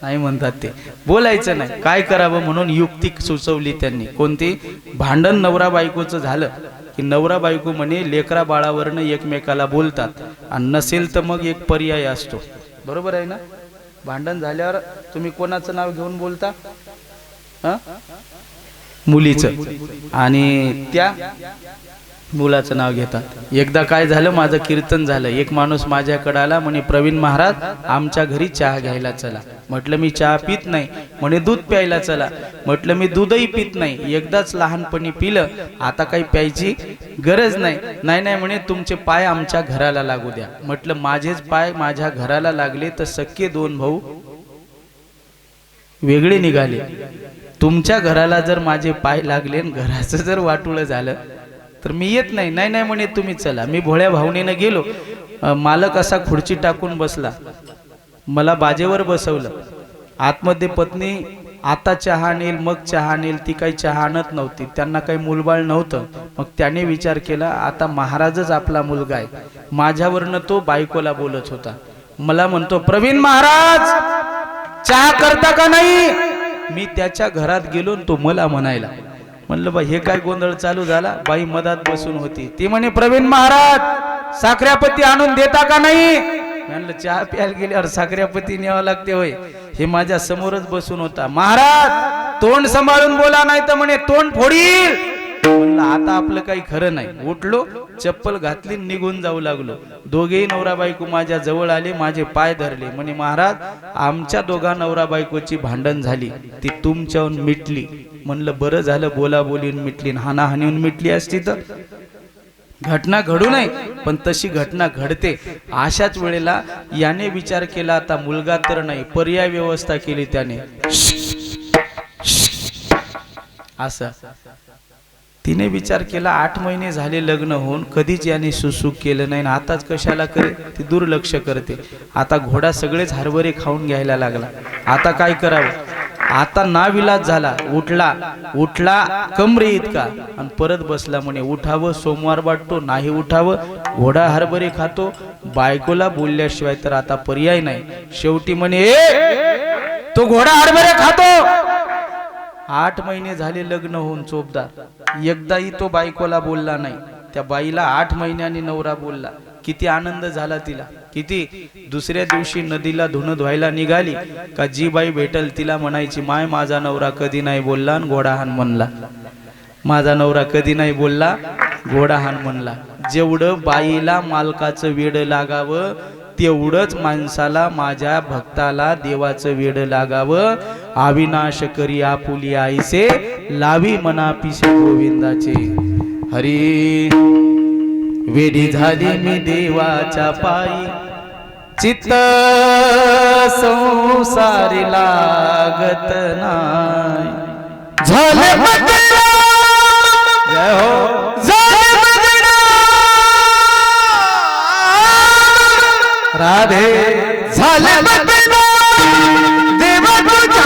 नाही म्हणतात ते. बोलायचं नाही. काय करावं म्हणून युक्ती सुचवली त्यांनी. कोणती? भांडण नवरा बायकोचं झालं की नवरा बायको म्हणे लेकरा बाळावरनं एकमेकाला बोलतात आणि नसेल तर मग एक पर्याय असतो. बरोबर आहे ना? भांडण झाल्यावर तुम्ही कोणाचं नाव घेऊन बोलता? मुलीचं. आणि त्या मुलाचं नाव घेतात. एकदा काय झालं, माझं कीर्तन झालं. एक माणूस माझ्याकडे आला. म्हणे प्रवीण महाराज आमच्या घरी चहा घ्यायला चला. म्हटलं मी चहा पित नाही. म्हणे दूध प्यायला चला. म्हटलं मी दूधही पित नाही, एकदाच लहानपणी पिलं, आता काही प्यायची गरज नाही. नाही नाही म्हणे तुमचे पाय आमच्या घराला लागू द्या. म्हटलं माझेच पाय माझ्या घराला लागले तर सख्खे दोन भाऊ वेगळे निघाले. तुमच्या घराला जर माझे पाय लागले आणि घराचं जर वाटुळं झालं तर मी येत नाही. नाही नाही म्हणे तुम्ही चला. मी भोळ्या भावनेनं गेलो. मालक असा खुर्ची टाकून बसला. मला बाजेवर बसवलं. आतमध्ये पत्नी आता चहा आणेल मग चहा आणेल. ती काही चहा आणत नव्हती. त्यांना काही मूलबाळ नव्हतं. मग त्याने विचार केला आता महाराजच आपला मुलगा आहे. माझ्यावरनं तो बायकोला बोलत होता. मला म्हणतो प्रवीण महाराज चहा करता का नाही? मी त्याच्या घरात गेलो तो मला म्हणायला. म्हणलं बा हे काय गोंधळ चालू झाला? बाई मधात बसून होती. ती म्हणे प्रवीण महाराज साखऱ्यापत्ती आणून देता का नाही? म्हणलं चहा प्यायला गेल्यावर साखऱ्यापत्ती न्यावं लागते होय? हे माझ्या समोरच बसून होता. महाराज तोंड सांभाळून बोला नाही तर म्हणे तोंड फोडील. म्हणलं आता आपलं काही खरं नाही. उठलो, चप्पल घातली, निघून जाऊ लागलो. दोघेही नवरा बायको माझ्या जवळ आले, माझे पाय धरले. म्हणे महाराज आमच्या दोघा नवरा बायकोची भांडण झाली, ती तुमच्याहून मिटली. म्हणलं बरं झालं, बोला बोलीन मिटली, हाणाहाणीहून मिटली असती तर घटना घडू नये, पण तशी घटना घडते. अशाच वेळेला याने विचार केला आता मुलगा तर नाही, पर्याय व्यवस्था केली त्याने. असं तिने विचार केला. 8 महिने झाले लग्न होऊन, कधीच याने सुसुख केलं नाही, आताच कशाला करे? ती दुर्लक्ष करते. आता घोडा सगळेच हरभरे खाऊन घ्यायला लागला. आता काय करावं? आता नाविलाज झाला. उठला कमरे इतका आणि परत बसला. म्हणे उठावं सोमवार वाटतो, नाही उठावं घोडा हरभरे खातो. बायकोला बोलल्याशिवाय तर आता पर्याय नाही. शेवटी म्हणे तो घोडा हरभरे खातो. 8 महिने झाले लग्न होऊन चोपदार. एकदाही तो बायकोला बोलला नाही. त्या बाईला 8 महिन्यांनी नवरा बोलला. किती आनंद झाला तिला, किती. दुसऱ्या दिवशी नदीला धुणं धुवायला निघाली का जी बाई भेटल तिला म्हणायची माय माझा नवरा कधी नाही बोलला आणि घोडा हाण म्हणला. माझा नवरा कधी नाही बोलला, घोडा हाण म्हणला. जेवढं बाईला मालकाचं वेड लागावं तेवढंच माणसाला माझ्या भक्ताला देवाचं वेड लागावं. अविनाश करी आपुली आईसे लावी मना पिसे गोविंदाचे. हरी वेडी झाली मी देवाच्या पायी, चित्त संसारी लागत नाही. झाले जय हो राधे झाले देव तुझ्या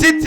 चित्त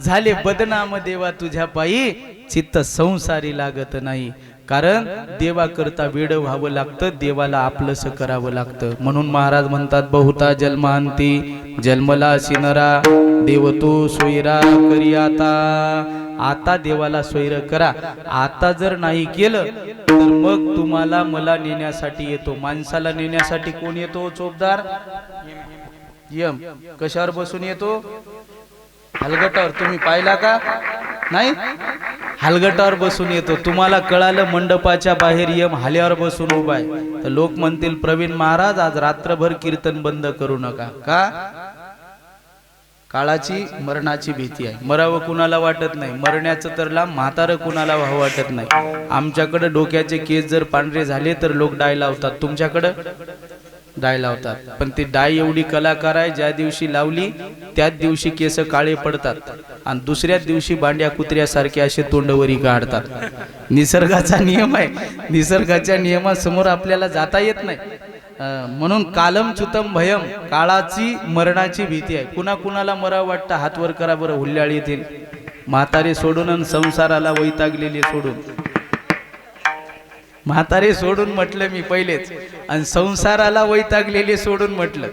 झाले बदनाम देवा तुझ्या पायी, चित्त संसारी लागत नाही. कारण देवाकरता वेड व्हावं लागतं, देवाला आपलंसं करावं लागतं. म्हणून महाराज म्हणतात बहुता जन्मांती जन्मला सिनरा देव तो सोयरा करी आता देवाला सोयर करा. आता जर नाही केलं तर मग तुम्हाला मला नेण्यासाठी येतो. माणसाला नेण्यासाठी कोण येतो? चोपदार यम. कशावर बसून येतो? हलगटावर. तुम्ही पाहिला का? नाही, हलगटावर बसून येतो. तुम्हाला कळालं मंडपाच्या बाहेर यम हाल्यावर बसून उभा आहे तर लोक म्हणतील प्रवीण महाराज आज रात्रभर कीर्तन बंद करू नका. का? काळाची मरणाची भीती आहे. मरावं कुणाला वाटत नाही, मरण्याचं तर लांब म्हातारं कुणाला व्हावं वाटत नाही. आमच्याकडे डोक्याचे केस जर पांढरे झाले तर लोक डाय लावतात, तुमच्याकडं डाय लावतात. पण ती डाय एवढी कलाकार आहे, ज्या दिवशी लावली त्याच दिवशी केस काळे पडतात आणि दुसऱ्याच दिवशी बांड्या कुत्र्यासारखे असे तोंडवरी काढतात. निसर्गाचा नियम आहे, निसर्गाच्या नियमासमोर आपल्याला जाता येत नाही. म्हणून कालम च्युतम भयम, काळाची मरणाची भीती आहे. कुणा कुणाला मरावं वाटतं? हात वर करा बरं. हुल्ल्याळी येतील. म्हातारे सोडून आणि संसाराला वैतागलेले सोडून. म्हातारे सोडून म्हटलं मी पहिलेच, आणि संसाराला वैतागलेले सोडून म्हटलं.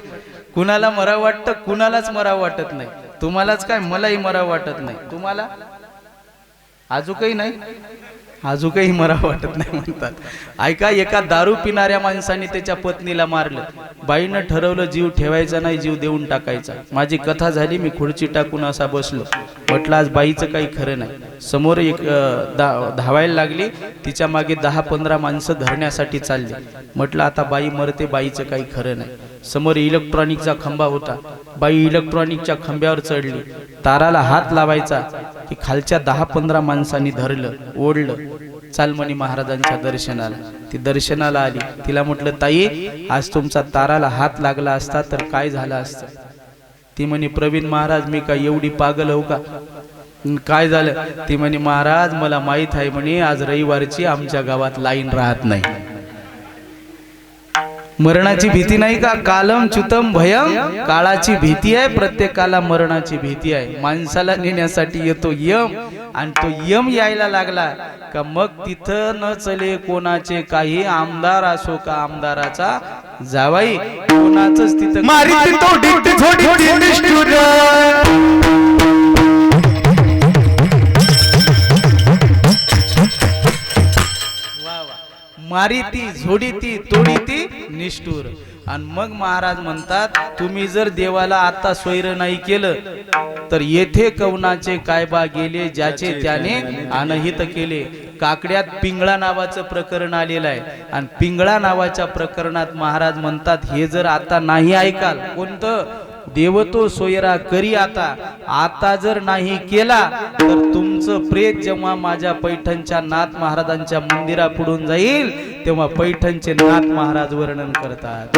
कुणाला मरावं वाटतं? कुणालाच मरावं वाटत नाही. तुम्हालाच काय, मलाही मरावं वाटत नाही. तुम्हाला अजूनही नाही, अजूनही मरावं वाटत नाही म्हणतात. ऐका, एका दारू पिणाऱ्या माणसाने त्याच्या पत्नीला मारलं. बाईनं ठरवलं जीव ठेवायचा नाही, जीव देऊन टाकायचा. माझी कथा झाली, मी खुर्ची टाकून असा बसलो. म्हटलं आज बाईचं काही खरं नाही. समोर एक धावायला लागली, तिच्या मागे 10-15 माणसं धरण्यासाठी चालली. म्हटलं आता बाई मरते, बाईचं काही खरं नाही. समोर इलेक्ट्रॉनिकचा खंबा होता, बाई इलेक्ट्रॉनिकच्या खांब्यावर चढली. ताराला हात लावायचा की खालच्या 10-15 माणसांनी धरलं, ओढलं. चाल म्हणे महाराजांच्या दर्शनाला. ती दर्शनाला आली. तिला म्हटलं ताई आज तुमचा ताराला हात लागला असता तर काय झालं असतं? ती म्हणे प्रवीण महाराज मी काय एवढी पागल हो का? काय झालं? ती म्हणे महाराज मला माहित आहे म्हणे आज रविवारची आमच्या गावात लाईन राहत नाही. मरणाची भीती नाही का? कालम च्युतम भयम, काळाची भीती आहे. प्रत्येकाला मरणाची भीती आहे. माणसाला नेण्यासाठी येतो यम, आणि तो यम यायला लागला का मग तिथं न चले कोणाचे काही. आमदार असो का आमदाराचा जावाई, कोणाचंच तिथं मारीती झोडीती तोडीती निष्ठुर. आणि मग महाराज म्हणतात तुम्ही जर देवाला आता स्वैर नाही केलं तर येथे कवनाचे काय बा गेले ज्याचे त्याने अनहित केले. काकड्यात पिंगळा नावाचं प्रकरण आलेलं आहे आणि पिंगळा नावाच्या प्रकरणात महाराज म्हणतात हे जर आता नाही ऐकाल, कोणतं? देव तो सोयरा करी आता जर नाही केला तर तुमचं प्रेत जेव्हा माझ्या पैठणच्या नाथ महाराजांच्या मंदिरापुढून जाईल तेव्हा पैठणचे नाथ महाराज वर्णन करतात.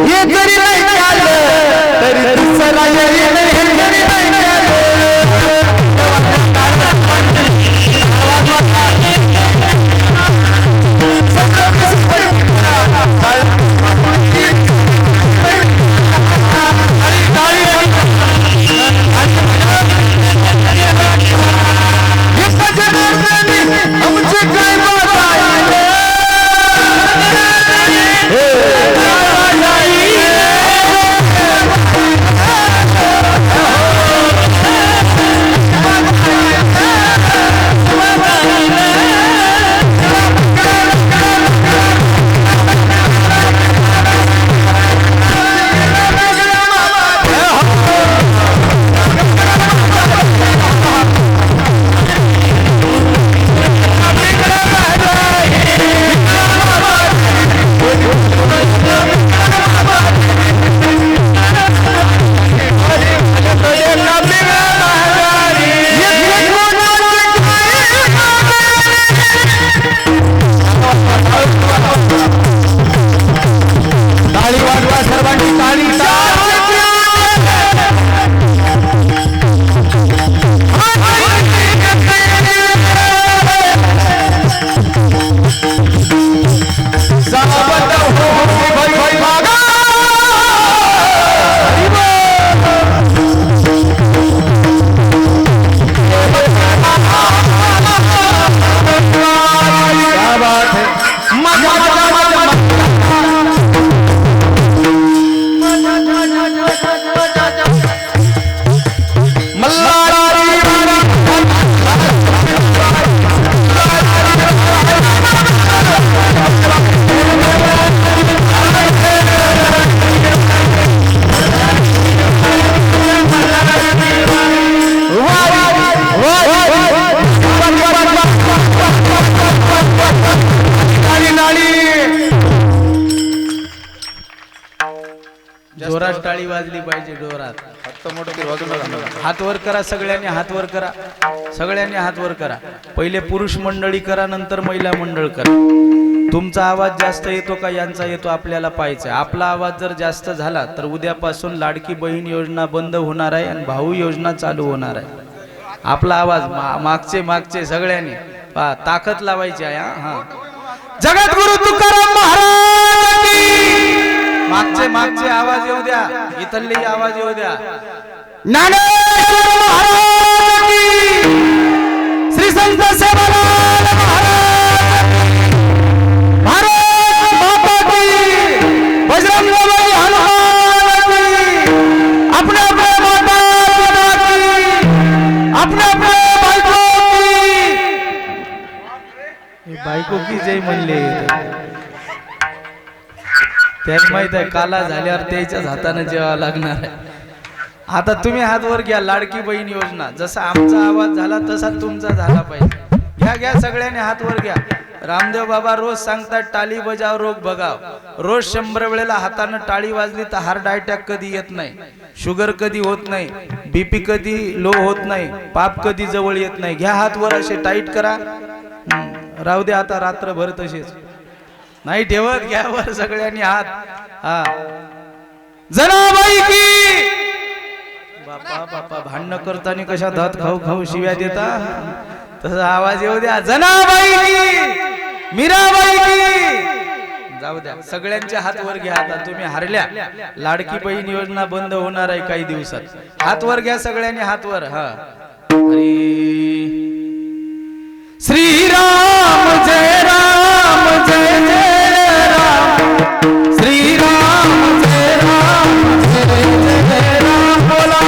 जोरात टाळी वाजली पाहिजे, जोरात. फक्त मोठं ते वाजू नका. हात वर करा सगळ्यांनी, हात वर करा, सगळ्यांनी हात वर करा. पहिले पुरुष मंडळी करा, नंतर महिला मंडळ करा. तुमचा आवाज जास्त येतो का यांचा येतो आपल्याला पाहायचं. आपला आवाज जर जास्त झाला तर उद्यापासून लाडकी बहीण योजना बंद होणार आहे आणि भाऊ योजना चालू होणार आहे. आपला आवाज मागचे सगळ्यांनी ताकद लावायची आहे. हा, जगद्गुरु तुकाराम महाराज की मागचे आवाज येऊ द्या, इथले आवाज येऊ द्या. ज्ञानेश्वर महाराज की, श्री संत सेवालाल महाराज, भारत माता की, बजरंग बली हनुमान की, अपने अपने माता पिता की, अपने अपने बायको की जय म्हणले. त्याला माहित आहे काला झाल्यावर त्याच्याच हाताने जेवावं लागणार आहे. आता तुम्ही हात वर घ्या. लाडकी बहीण योजना जसा आमचा आवाज झाला तसा तुमचा झाला पाहिजे. घ्या सगळ्यांनी हात वर घ्या. रामदेव बाबा रोज सांगतात टाळी बजाव रोग बघाव. रोज 100 वेळेला हाताने टाळी वाजली तर हार्ट अटॅक कधी येत नाही, शुगर कधी होत नाही, बीपी कधी लो होत नाही, पाप कधी जवळ येत नाही. घ्या हात वर, असे टाईट करा. राहू दे आता रात्रभर तसेच नाही ठेवत. घ्या वर सगळ्यांनी हात. हा, जनाबाई की, बापा भांडण करताना कशा दात खाऊ शिव्या देता, तसा आवाज येऊ द्या. जनाबाई की, मीराबाई की. जाऊ द्या सगळ्यांचे हात वर घ्या. आता तुम्ही हारल्या. लाडकी बहीण योजना बंद होणार आहे काही दिवसात. हात वर घ्या सगळ्यांनी, हात वर. हा, श्री राम जय राम जय जय राम, श्री राम जय राम जय जय राम. बोला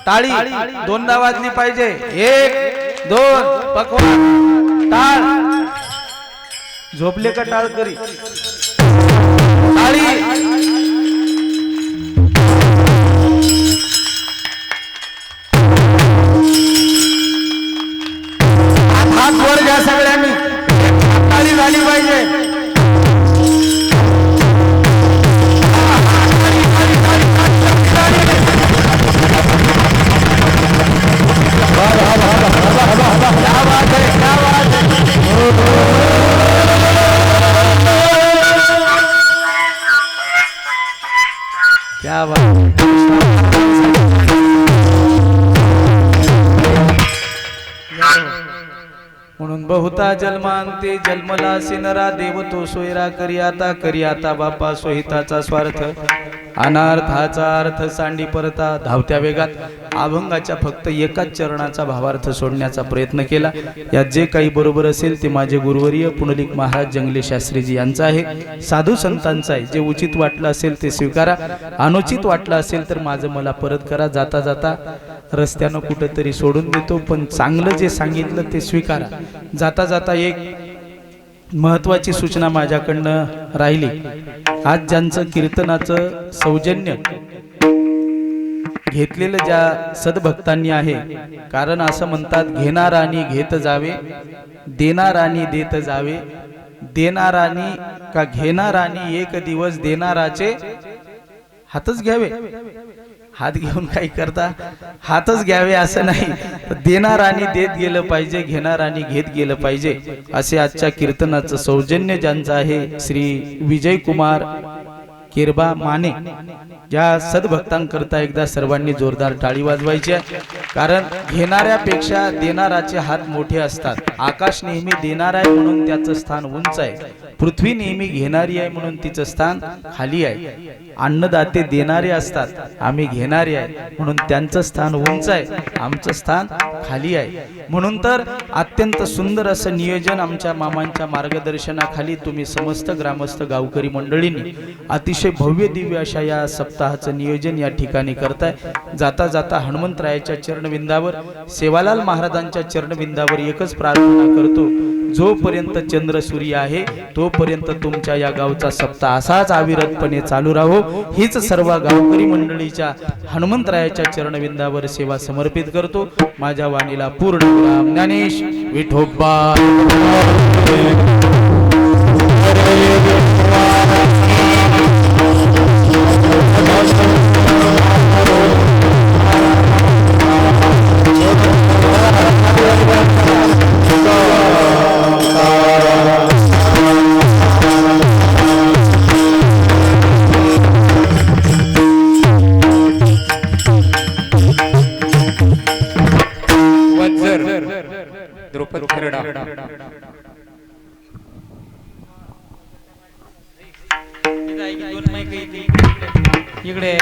टाळी दोनदा वाजली पाहिजे. 1 2 पकवा. टाळ. झोपले का टाळ करी. टाळी. हात वर घ्या सगळ्यांनी. टाळी झाली पाहिजे. क्या बात. म्हणून बहुता जन्मांते जन्मला सिनरा देव तो सोयरा करी आता बापा सोहिताचा स्वार्थ. अनार्थाचा अर्थ सांडी परता धावत्या वेगात अभंगाच्या फक्त एकाच चरणाचा भावार्थ सोडण्याचा प्रयत्न केला. यात जे काही बरोबर असेल ते माझे गुरुवर्य पुंडलिक महाराज जंगले शास्त्रीजी यांचं आहे, साधू संतांचं आहे. जे उचित वाटलं असेल ते स्वीकारा, अनुचित वाटलं असेल तर माझं मला परत करा. जाता जाता रस्त्यानं कुठंतरी सोडून देतो, पण चांगलं जे सांगितलं ते स्वीकारा. जाता जाता एक महत्वाची सूचना माझ्याकडनं राहिली. आज ज्यांचं कीर्तनाचं सौजन्य घेतलेलं ज्या सद्भक्तांनी आहे, कारण असं म्हणतात घेणारानी घेत जावे, देणारानी देत जावे, देणारानी का घेणारानी एक दिवस देणाराचे हातच घ्यावे. हात घेऊन काही करता, हातच घ्यावे असं नाही, देणारानी देत गेलं पाहिजे, घेणारानी घेत गेलं पाहिजे. असे आजच्या कीर्तनाचं सौजन्य ज्यांचं आहे श्री विजय कुमार केरबा माने, या सद्भक्तांकरता एकदा सर्वांनी जोरदार टाळी वाजवायची आहे. कारण घेणाऱ्यापेक्षा देणाराचे हात मोठे असतात. आकाश नेहमी देणार आहे म्हणून त्याचं स्थान उंच आहे, पृथ्वी नेहमी घेणारी आहे म्हणून तिचं स्थान खाली आहे. अन्नदाते देणारे असतात, आम्ही घेणारे आहे म्हणून त्यांचं स्थान उंच आहे, आमचं स्थान खाली आहे. म्हणून तर अत्यंत सुंदर असं नियोजन आमच्या मामांच्या मार्गदर्शनाखाली तुम्ही समस्त ग्रामस्थ गावकरी मंडळींनी अतिशय भव्य दिव्य अशा या सप्ताहाचं नियोजन या ठिकाणी करताय. जाता जाता हनुमंतरायाच्या चरणविंदावर, सेवालाल महाराजांच्या चरणविंदावर एकच प्रार्थना करतो, जोपर्यंत चंद्र सूर्य आहे तोपर्यंत तुमच्या या गावचा सप्ताह असाच अविरतपणे चालू राहो. हीच सर्व गावकरी मंडळीच्या हनुमंतरायाच्या चरणविंदावर सेवा समर्पित करतो. माझ्या वाणीला पूर्ण विराम. ज्ञानेश विठोबा. द्रुपद खरडा इकडे